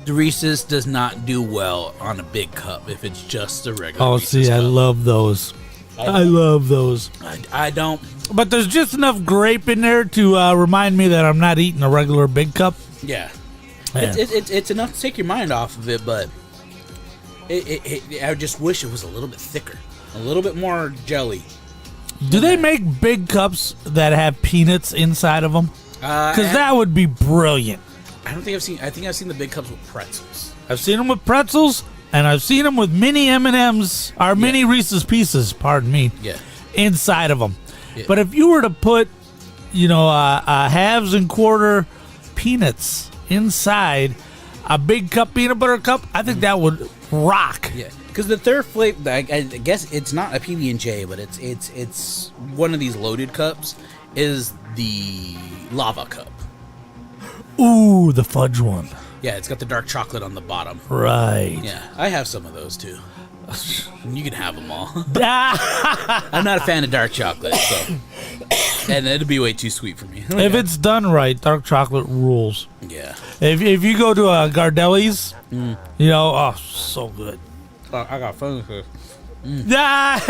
the Reese's does not do well on a big cup if it's just a regular. Oh, Reese's see, I cup. love those. I love those. I don't. But there's just enough grape in there to remind me that I'm not eating a regular big cup. Yeah. Yeah. It's enough to take your mind off of it, but I just wish it was a little bit thicker, a little bit more jelly. Do they make big cups that have peanuts inside of them? Because that would be brilliant. I don't think I've seen. I think I've seen the big cups with pretzels. I've seen them with pretzels, and I've seen them with mini M&Ms, or mini Reese's Pieces, pardon me, inside of them. Yeah. But if you were to put, halves and quarter peanuts inside a big cup peanut butter cup, I think that would rock. Yeah, because the third flavor, I guess it's not a PB&J, but it's one of these loaded cups, is the lava cup. Ooh, the fudge one. Yeah, it's got the dark chocolate on the bottom. Right. Yeah, I have some of those too. You can have them all. I'm not a fan of dark chocolate, so. And it'd be way too sweet for me. If it's done right, dark chocolate rules. Yeah. If you go to a Gardelli's, so good. I got fun with it.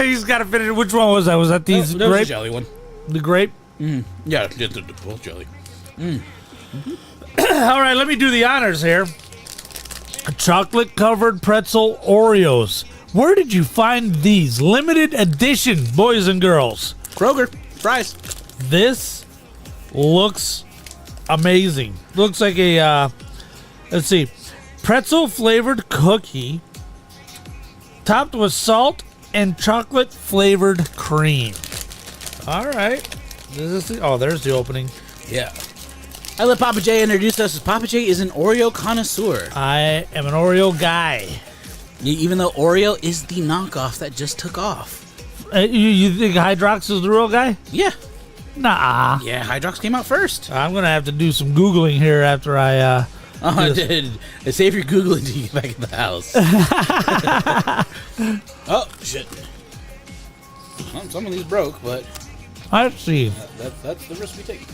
He's got to finish. Which one was that? Was that these that was grape? the jelly one. The grape? Yeah, the both jelly. All right, let me do the honors here. Chocolate-covered pretzel Oreos. Where did you find these? Limited edition, boys and girls. Kroger. Fries. This looks amazing. Looks like a, let's see, pretzel-flavored cookie topped with salt and chocolate-flavored cream. All right. There's the opening. Yeah. I let Papa J introduce us as Papa J is an Oreo connoisseur. I am an Oreo guy. Even though Oreo is the knockoff that just took off. You think Hydrox is the real guy? Yeah. Nah. Yeah, Hydrox came out first. I'm going to have to do some Googling here after I... Save your Googling until you get back in the house. Oh, shit. Well, some of these broke, but... Let's see. That's the risk we take.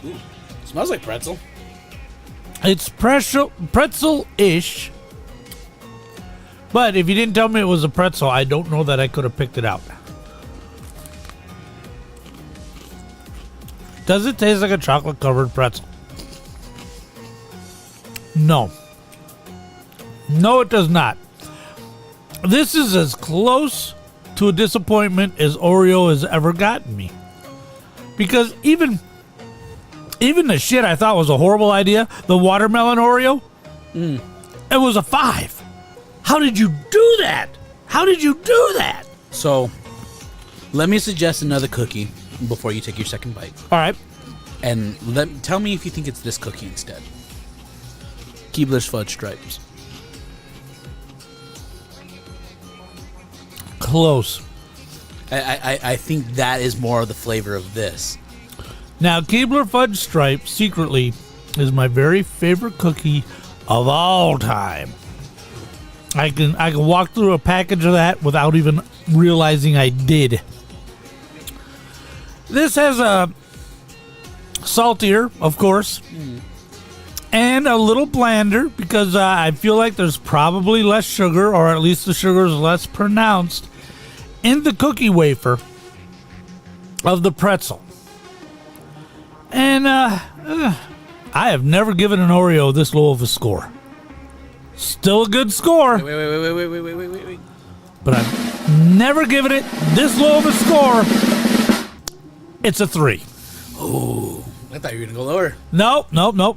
Ooh, smells like pretzel. It's pretzel-ish. But if you didn't tell me it was a pretzel, I don't know that I could have picked it out. Does it taste like a chocolate-covered pretzel? No. No, it does not. This is as close to a disappointment as Oreo has ever gotten me. Because even the shit I thought was a horrible idea, the watermelon Oreo, it was a 5. How did you do that? How did you do that? So, let me suggest another cookie before you take your second bite. All right. And tell me if you think it's this cookie instead. Keebler's Fudge Stripes. Close. I think that is more of the flavor of this. Now, Keebler Fudge Stripe secretly is my very favorite cookie of all time. I can walk through a package of that without even realizing I did. This has a saltier, of course, and a little blander because I feel like there's probably less sugar, or at least the sugar is less pronounced in the cookie wafer of the pretzel. And I have never given an Oreo this low of a score. Still a good score. Wait. But I've never given it this low of a score. It's a 3. Oh, I thought you were going to go lower. Nope.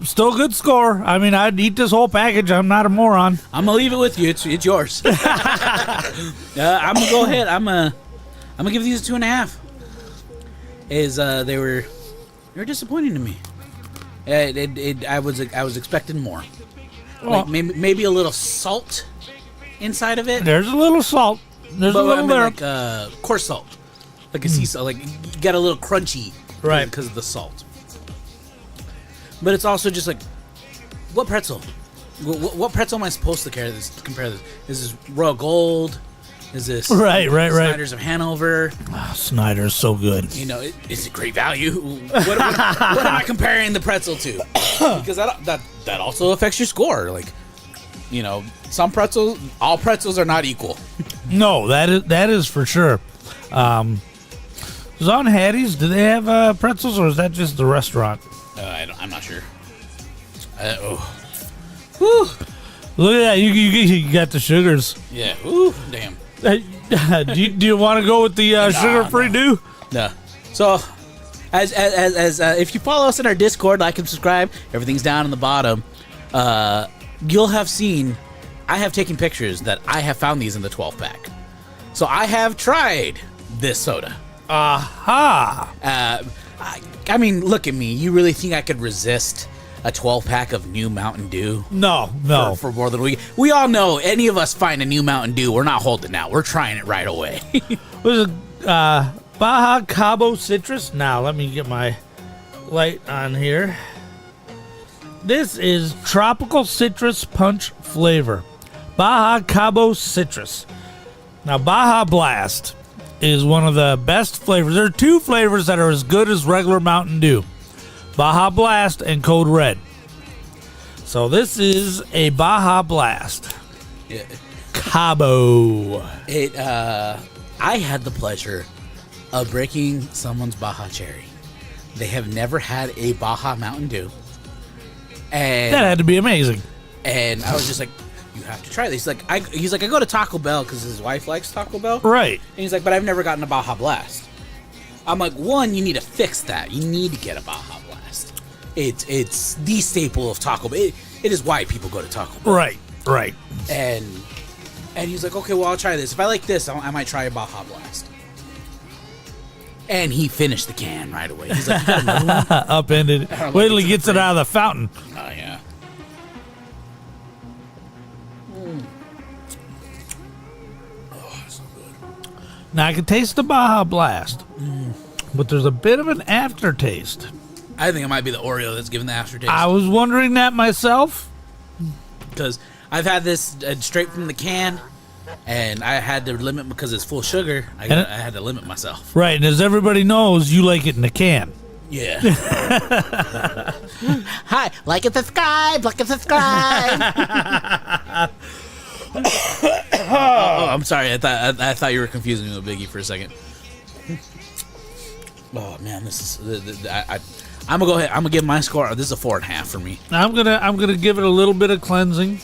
Still a good score. I mean, I'd eat this whole package. I'm not a moron. I'm going to leave it with you. It's yours. I'm going to go ahead. I'm going to give these a 2.5. They were disappointing to me. I was expecting more. Like maybe a little salt inside of it. There's a little salt. There's a little there. Like coarse salt. Like a sea salt. Like you got a little crunchy. Right. Because of the salt. But it's also just like, what pretzel? What pretzel am I supposed to compare this? Is this Royal Gold? Is this right? Snyder's of Hanover? Oh, Snyder's so good. You know, is it great value? What am I comparing the pretzel to? Because that also affects your score. Like, you know, all pretzels are not equal. No, that is for sure. Is on Hattie's, do they have pretzels, or is that just the restaurant? I'm not sure. Whew. Look at that! You got the sugars. Yeah. Ooh, damn. Do you want to go with the sugar-free do? No. So, as if you follow us in our Discord, like and subscribe, everything's down in the bottom. You'll have seen. I have taken pictures that I have found these in the 12-pack. So I have tried this soda. Aha! I mean, look at me. You really think I could resist a 12-pack of new Mountain Dew? No. For more than a week. We all know, any of us find a new Mountain Dew, we're not holding out. We're trying it right away. Was it Baja Cabo Citrus? Now, let me get my light on here. This is Tropical Citrus Punch flavor. Baja Cabo Citrus. Now, Baja Blast is one of the best flavors. There are 2 flavors that are as good as regular Mountain Dew. Baja Blast and Code Red. So this is a Baja Blast. Yeah. Cabo. I had the pleasure of breaking someone's Baja Cherry. They have never had a Baja Mountain Dew. And that had to be amazing. And I was just like, you have to try this. He's like, I go to Taco Bell because his wife likes Taco Bell. Right. And he's like, but I've never gotten a Baja Blast. I'm like, one, you need to fix that. You need to get a Baja Blast. It's the staple of Taco Bell. It is why people go to Taco Bell. Right. And he's like, okay, well, I'll try this. If I like this, I might try a Baja Blast. And he finished the can right away. He's like, you got another one? Upended. Wait till he gets it out of the fountain. Oh, yeah. Oh, so good. Now, I can taste the Baja Blast, but there's a bit of an aftertaste. I think it might be the Oreo that's giving the aftertaste. I was wondering that myself. Because I've had this straight from the can, and I had to limit because it's full sugar. I had to limit myself. Right, and as everybody knows, you like it in a can. Yeah. Hi, like and subscribe, Oh, I'm sorry. I thought you were confusing me with Biggie for a second. Oh man, this is. I'm gonna go ahead. I'm gonna give my score. This is a 4.5 for me. I'm gonna give it a little bit of cleansing.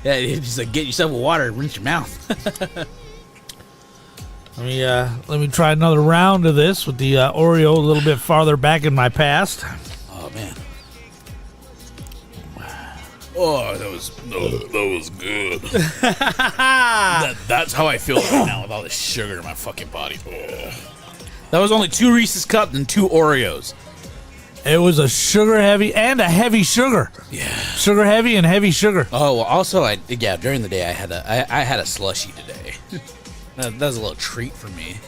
Yeah, just like get yourself with water, rinse your mouth. Let me try another round of this with the Oreo a little bit farther back in my past. Oh man. Oh, that was good. That's how I feel right now with all this sugar in my fucking body. Ugh. That was only 2 Reese's Cups and 2 Oreos. It was a sugar heavy and a heavy sugar. Yeah. Sugar heavy and heavy sugar. Oh, well, also, during the day, I had a slushie today. That was a little treat for me.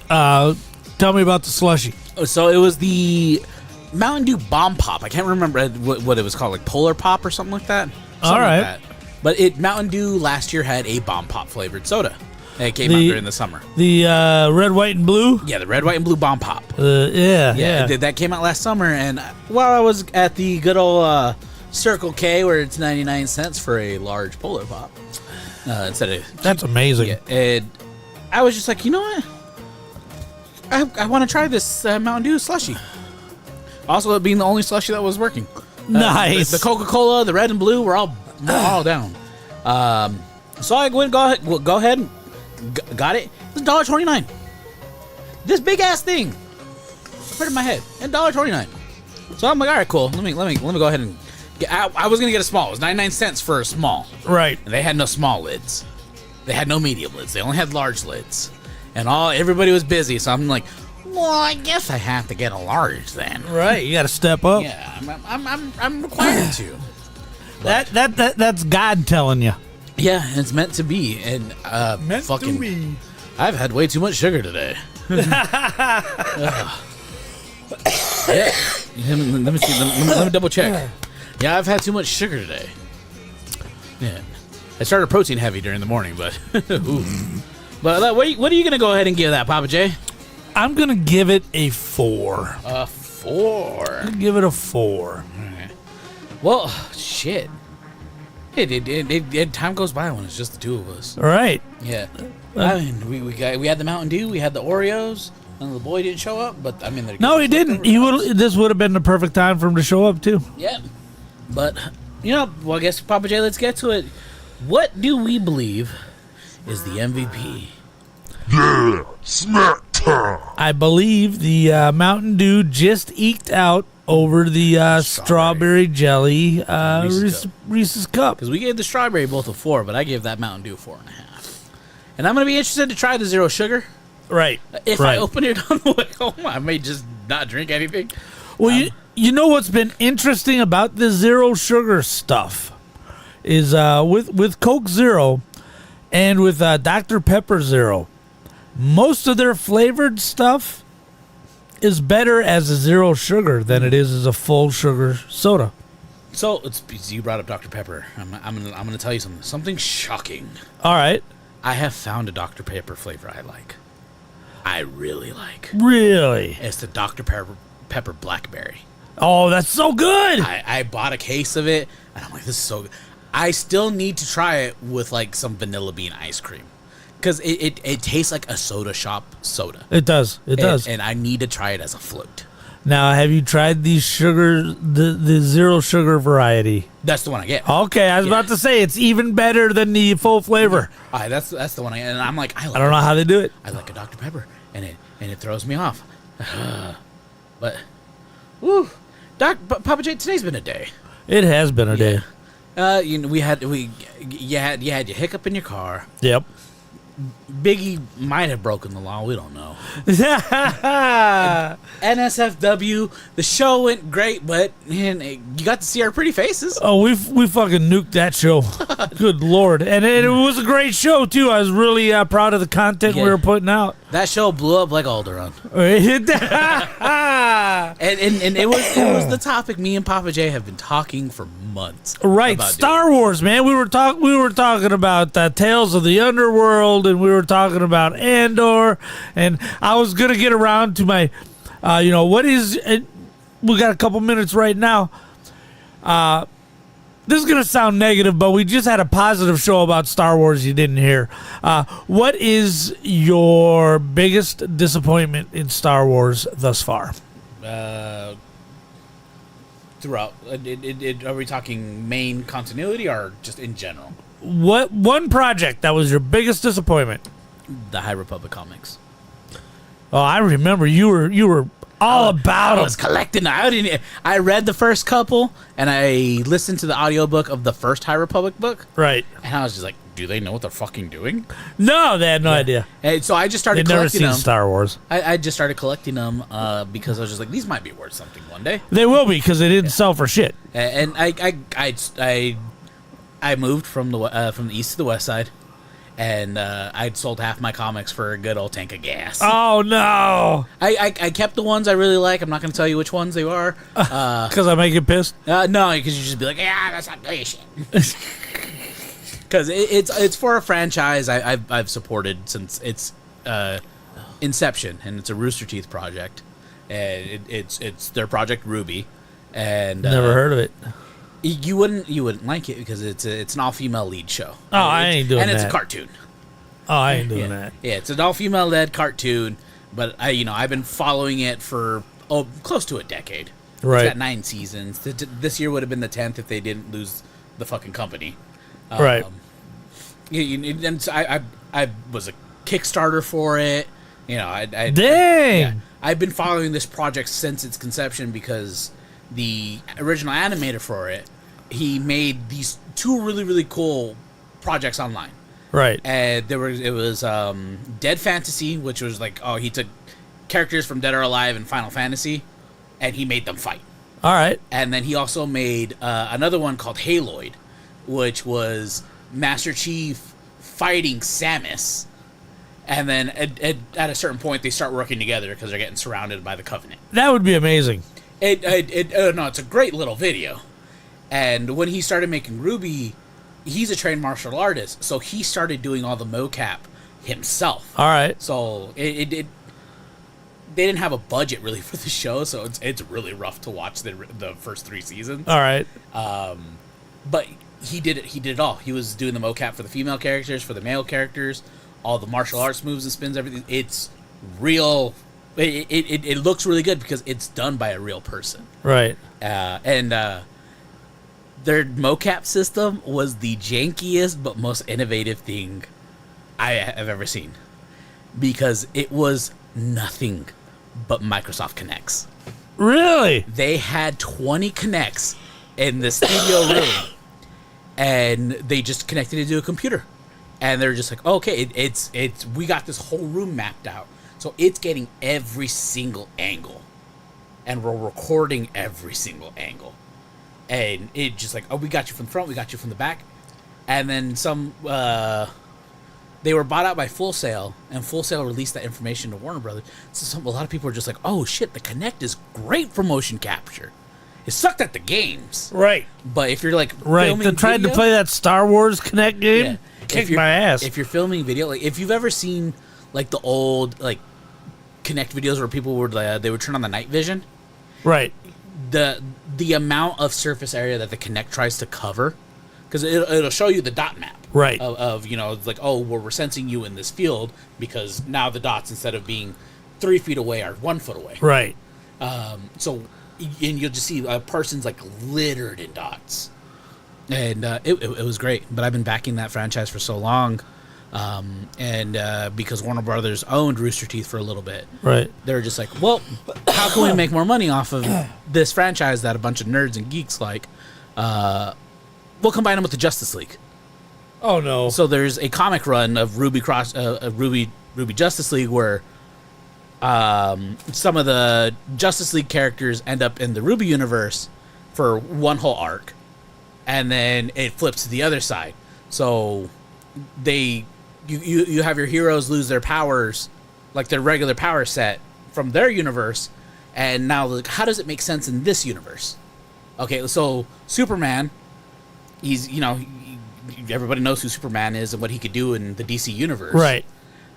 Tell me about the slushie. So it was the Mountain Dew Bomb Pop. I can't remember what it was called, like Polar Pop or something like that. All right. Like that. But Mountain Dew last year had a Bomb Pop flavored soda. It came out during the summer. The red, white, and blue? Yeah, the red, white, and blue Bomb Pop. Yeah. That came out last summer. And while I was at the good old Circle K, where it's 99 cents for a large Polar Pop, instead of... That's amazing. Yeah, and I was just like, you know what? I want to try this Mountain Dew slushie. Also, it being the only slushie that was working. Nice. The Coca-Cola, the red and blue, were all down. So I went, go ahead and got it. It was $1.29. This big ass thing. I put it in my head. And $1.29. So I'm like, all right, cool. Let me go ahead and get. I was gonna get a small. It was 99 cents for a small. Right. And they had no small lids. They had no medium lids. They only had large lids. And everybody was busy. So I'm like, well, I guess I have to get a large then. Right. You got to step up. Yeah, I'm required to. That's God telling you. Yeah, it's meant to be. And meant to be. I've had way too much sugar today. Yeah. Let me see. Let me double check. Yeah, I've had too much sugar today. Yeah. I started protein heavy during the morning, but but what are you gonna go ahead and give that, Papa J? I'm gonna give it a 4. A 4. I'll give it a 4. Okay. Well, shit. Time goes by when it's just the two of us. Right. Yeah. I mean, we had the Mountain Dew, we had the Oreos, and the boy didn't show up. But I mean, no, he didn't. This would have been the perfect time for him to show up too. Yeah. But well, I guess Papa J, let's get to it. What do we believe is the MVP? Yeah, smack time. I believe the Mountain Dew just eked out over the strawberry jelly Reese's Cup. Because we gave the strawberry both a 4, but I gave that Mountain Dew 4.5. And I'm going to be interested to try the zero sugar. Right. If I open it on the way home, I may just not drink anything. Well, you know what's been interesting about the zero sugar stuff is with Coke Zero and with Dr. Pepper Zero, most of their flavored stuff is better as a zero sugar than it is as a full sugar soda. So you brought up Dr. Pepper. I'm gonna tell you something shocking. All right. I have found a Dr. Pepper flavor I like. I really like. Really? It's the Dr. Pepper Blackberry. Oh, that's so good. I bought a case of it, and I'm like, this is so good. I still need to try it with like some vanilla bean ice cream. Because it tastes like a soda shop soda. It does. It does. And I need to try it as a float. Now, have you tried the zero sugar variety? That's the one I get. Okay, I was about to say it's even better than the full flavor. That's the one I get. And I'm like, I don't know how they do it. I like a Dr. Pepper, and it throws me off. But, woo, Papa J, today's been a day. It has been a day. You had your hiccup in your car. Yep. Biggie might have broken the law. We don't know. NSFW, the show went great, but man, you got to see our pretty faces. Oh, we fucking nuked that show. Good Lord. And it was a great show, too. I was really proud of the content we were putting out. That show blew up like Alderaan. and it was the topic me and Papa J have been talking for months. Right, Star Wars, man. We were talking about Tales of the Underworld, and we were talking about Andor, and I was gonna get around to my, what is? We got a couple minutes right now. This is gonna sound negative, but we just had a positive show about Star Wars you didn't hear. What is your biggest disappointment in Star Wars thus far? Throughout, are we talking main continuity or just in general? What one project that was your biggest disappointment? The High Republic comics. Oh, I remember you were All about I was collecting. I read the first couple, and I listened to the audiobook of the first High Republic book. Right. And I was just like, do they know what they're fucking doing? No, they had no idea. And so I just started They'd never collecting seen them. Star Wars. I just started collecting them because I was just like, these might be worth something one day. They will be because they didn't sell for shit. And I moved from the east to the west side, and I'd sold half my comics for a good old tank of gas. Oh no! I kept the ones I really like. I'm not going to tell you which ones they are. Because I make you pissed? No, because you just be like, yeah, that's not good shit. Because it's for a franchise I've supported since its inception, and it's a Rooster Teeth project, and it's their Project Ruby, and never heard of it. You wouldn't like it because it's an all female lead show. Oh, I ain't doing that. And it's a cartoon. Oh, I ain't doing that. Yeah, it's an all female led cartoon, but I've been following it for close to a decade. Right. It's got 9 seasons. This year would have been the 10th if they didn't lose the fucking company. Right. And so I was a Kickstarter for it. Dang. I've been following this project since its conception because the original animator for it, he made these 2 really, really cool projects online. Right. And it was Dead Fantasy, which was like, he took characters from Dead or Alive and Final Fantasy, and he made them fight. All right. And then he also made another one called Haloid, which was Master Chief fighting Samus, and then at a certain point they start working together because they're getting surrounded by the Covenant. That would be amazing. It's a great little video. And when he started making Ruby, he's a trained martial artist, so he started doing all the mocap himself. All right. So they didn't have a budget really for the show, so it's really rough to watch the first 3 seasons. All right. But he did it all. He was doing the mocap for the female characters, for the male characters, all the martial arts moves and spins, everything. It's real. It looks really good because it's done by a real person. Right. And their mocap system was the jankiest but most innovative thing I have ever seen, because it was nothing but Microsoft Kinects. Really? They had 20 Kinects in the studio room, and they just connected it to a computer, and they're just like, okay, we got this whole room mapped out, so it's getting every single angle, and we're recording every single angle, and it just like, we got you from the front, we got you from the back, and then some. They were bought out by Full Sail, and Full Sail released that information to Warner Brothers. So a lot of people are just like, oh shit, the Kinect is great for motion capture. It sucked at the games. Right. But if you're like They tried to play that Star Wars Kinect game, kicked my ass. If you're filming video, like if you've ever seen like the old like Kinect videos where people would they would turn on the night vision. Right. The amount of surface area that the Kinect tries to cover, because it'll show you the dot map. Right. Of it's like, we're sensing you in this field because now the dots, instead of being 3 feet away, are 1 foot away. Right. So, and you'll just see a person's like littered in dots, and it was great. But I've been backing that franchise for so long, and because Warner Brothers owned Rooster Teeth for a little bit, right? They were just like, well, how can we make more money off of this franchise that a bunch of nerds and geeks like? We'll combine them with the Justice League. Oh no! So there's a comic run of Ruby Justice League where some of the Justice League characters end up in the Ruby universe for one whole arc, and then it flips to the other side. So you have your heroes lose their powers, like their regular power set from their universe, and now like, how does it make sense in this universe? Okay, so Superman, he's everybody knows who Superman is and what he could do in the DC universe. Right.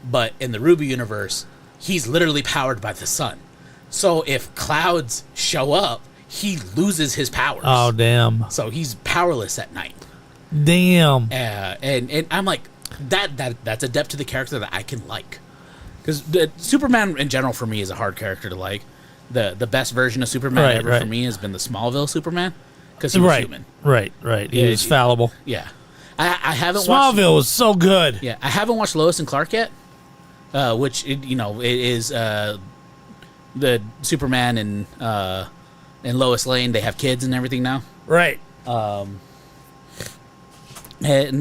But in the Ruby universe, he's literally powered by the sun. So if clouds show up, he loses his powers. Oh, damn. So he's powerless at night. Damn. And I'm like, that's a depth to the character that I can like. Because Superman in general for me is a hard character to like. The best version of Superman ever for me has been the Smallville Superman. Because he was human. Right. He was fallible. Yeah. I haven't Smallville was so good. Yeah, I haven't watched Lois and Clark yet, which it is the Superman and Lois Lane, they have kids and everything now. Right. And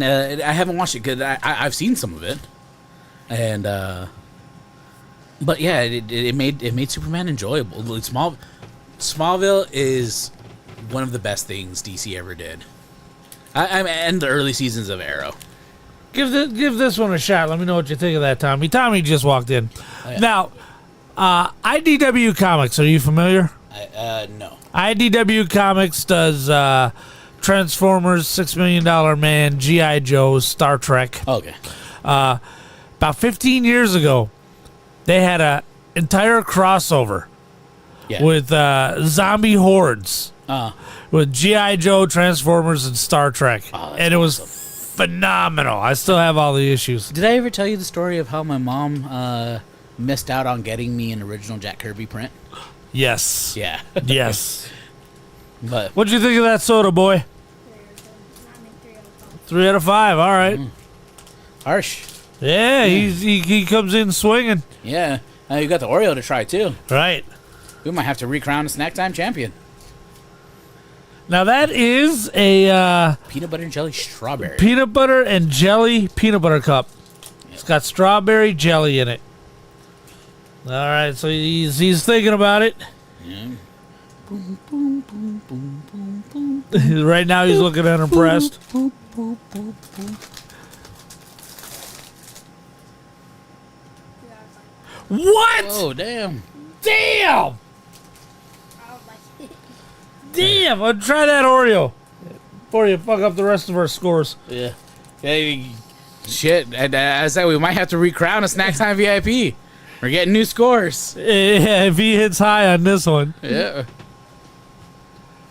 I haven't watched it because I've seen some of it, and but yeah, it made Superman enjoyable. Smallville is one of the best things DC ever did. And the early seasons of Arrow. Give this one a shot. Let me know what you think of that, Tommy. Tommy just walked in. Oh, yeah. Now, IDW Comics. Are you familiar? No. IDW Comics does Transformers, $6 Million Man, G.I. Joe, Star Trek. Okay. About 15 years ago, they had an entire crossover with zombie hordes with G.I. Joe, Transformers, and Star Trek. And it was phenomenal. I still have all the issues. Did I ever tell you the story of how my mom missed out on getting me an original Jack Kirby print? Yes. Yeah. Yes. But what'd you think of that soda, boy? 3 out of 5. All right. Harsh. Yeah, he comes in swinging. Yeah. You got the Oreo to try, too. Right. We might have to recrown a Snack Time champion. Now, that is a... peanut butter and jelly strawberry. Peanut butter and jelly peanut butter cup. Yeah. It's got strawberry jelly in it. All right, so he's thinking about it. Yeah. Boom, boom, boom, boom, boom, boom. Right now, he's looking unimpressed. Boom, boom, boom, boom. What? Oh, damn. Damn! Damn! I'll try that Oreo before you fuck up the rest of our scores. Yeah. Hey, shit. I said we might have to recrown a Snack Time VIP. We're getting new scores. Yeah, if he hits high on this one. Yeah.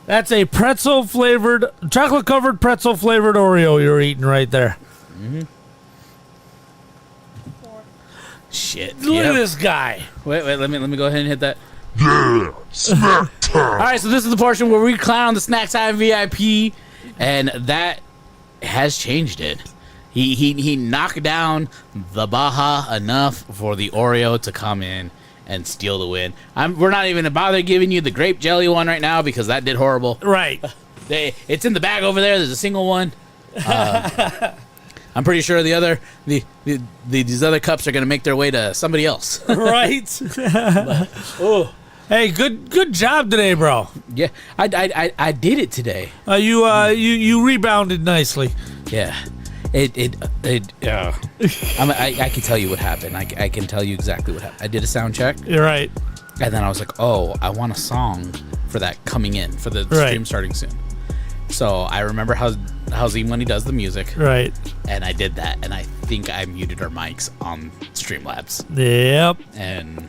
That's a chocolate-covered pretzel-flavored Oreo you're eating right there. Mm-hmm. Shit. Look at this guy. Wait, let me go ahead and hit that. Yeah, Snack Time. All right, so this is the portion where we clown the Snack Time VIP, and that has changed it. He knocked down the Baja enough for the Oreo to come in and steal the win. We're not even bother giving you the grape jelly one right now because that did horrible. Right. It's in the bag over there. There's a single one. I'm pretty sure these other cups are going to make their way to somebody else. Right. Oh. Hey, good job today, bro. Yeah, I did it today. You rebounded nicely. Yeah. I can tell you what happened. I can tell you exactly what happened. I did a sound check. You're right. And then I was like, oh, I want a song for that coming in, for the stream starting soon. So I remember how Zmunmy does the music. Right. And I did that. And I think I muted our mics on Streamlabs. Yep. And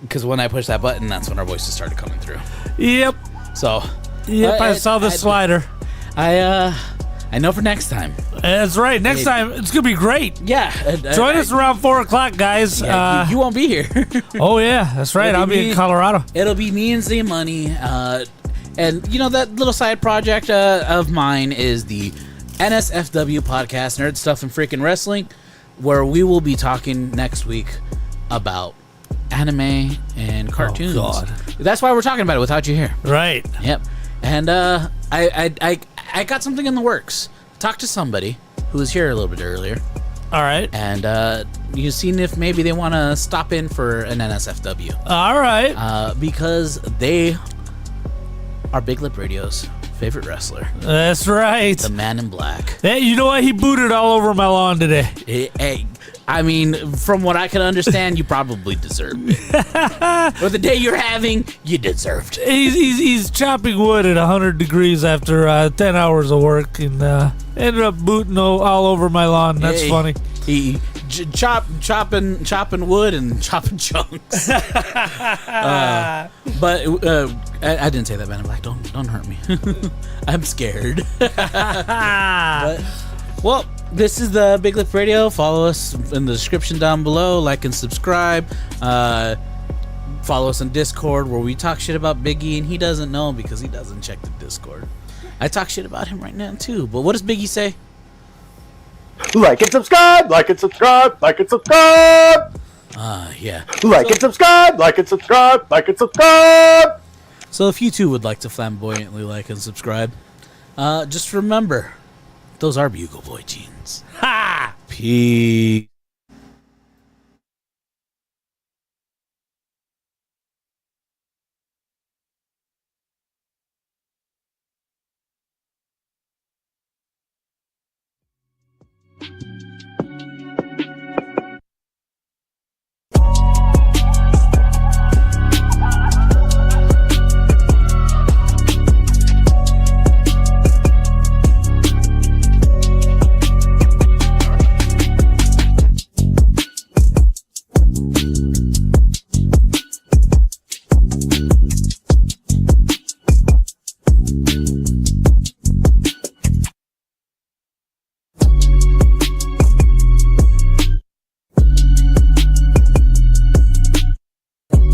because when I pushed that button, that's when our voices started coming through. Yep. So. Yep, I saw the slider. I know for next time. That's right. Next time, it's going to be great. Yeah. Join us around 4 o'clock, guys. Yeah, you won't be here. Oh, yeah. That's right. I'll be in Colorado. It'll be me and Zmunmy. And, you know, that little side project of mine is the NSFW podcast, Nerd Stuff and Freaking Wrestling, where we will be talking next week about anime and cartoons. Oh, God. That's why we're talking about it without you here. Right. Yep. And I got something in the works. Talked to somebody who was here a little bit earlier. All right. And you've seen if maybe they want to stop in for an NSFW. All right. Because they are Big Lip Radio's favorite wrestler. That's right. The Man in Black. Hey, you know what? He booted all over my lawn today. Hey, I mean, from what I can understand, you probably deserved it. For the day you're having, you deserved it. He's chopping wood at 100 degrees after 10 hours of work and ended up booting all over my lawn. That's funny. He chopping wood and chopping chunks. But I didn't say that, Man in Black. Don't hurt me. I'm scared. But, well, this is the Big Lip Radio. Follow us in the description down below. Like and subscribe. Follow us on Discord where we talk shit about Biggie, and he doesn't know because he doesn't check the Discord. I talk shit about him right now too. But what does Biggie say? Like and subscribe, like and subscribe, like and subscribe. Yeah. Like and subscribe, like and subscribe, like and subscribe. So if you too would like to flamboyantly like and subscribe, just remember, those are Bugle Boy jeans. Ha! Peace.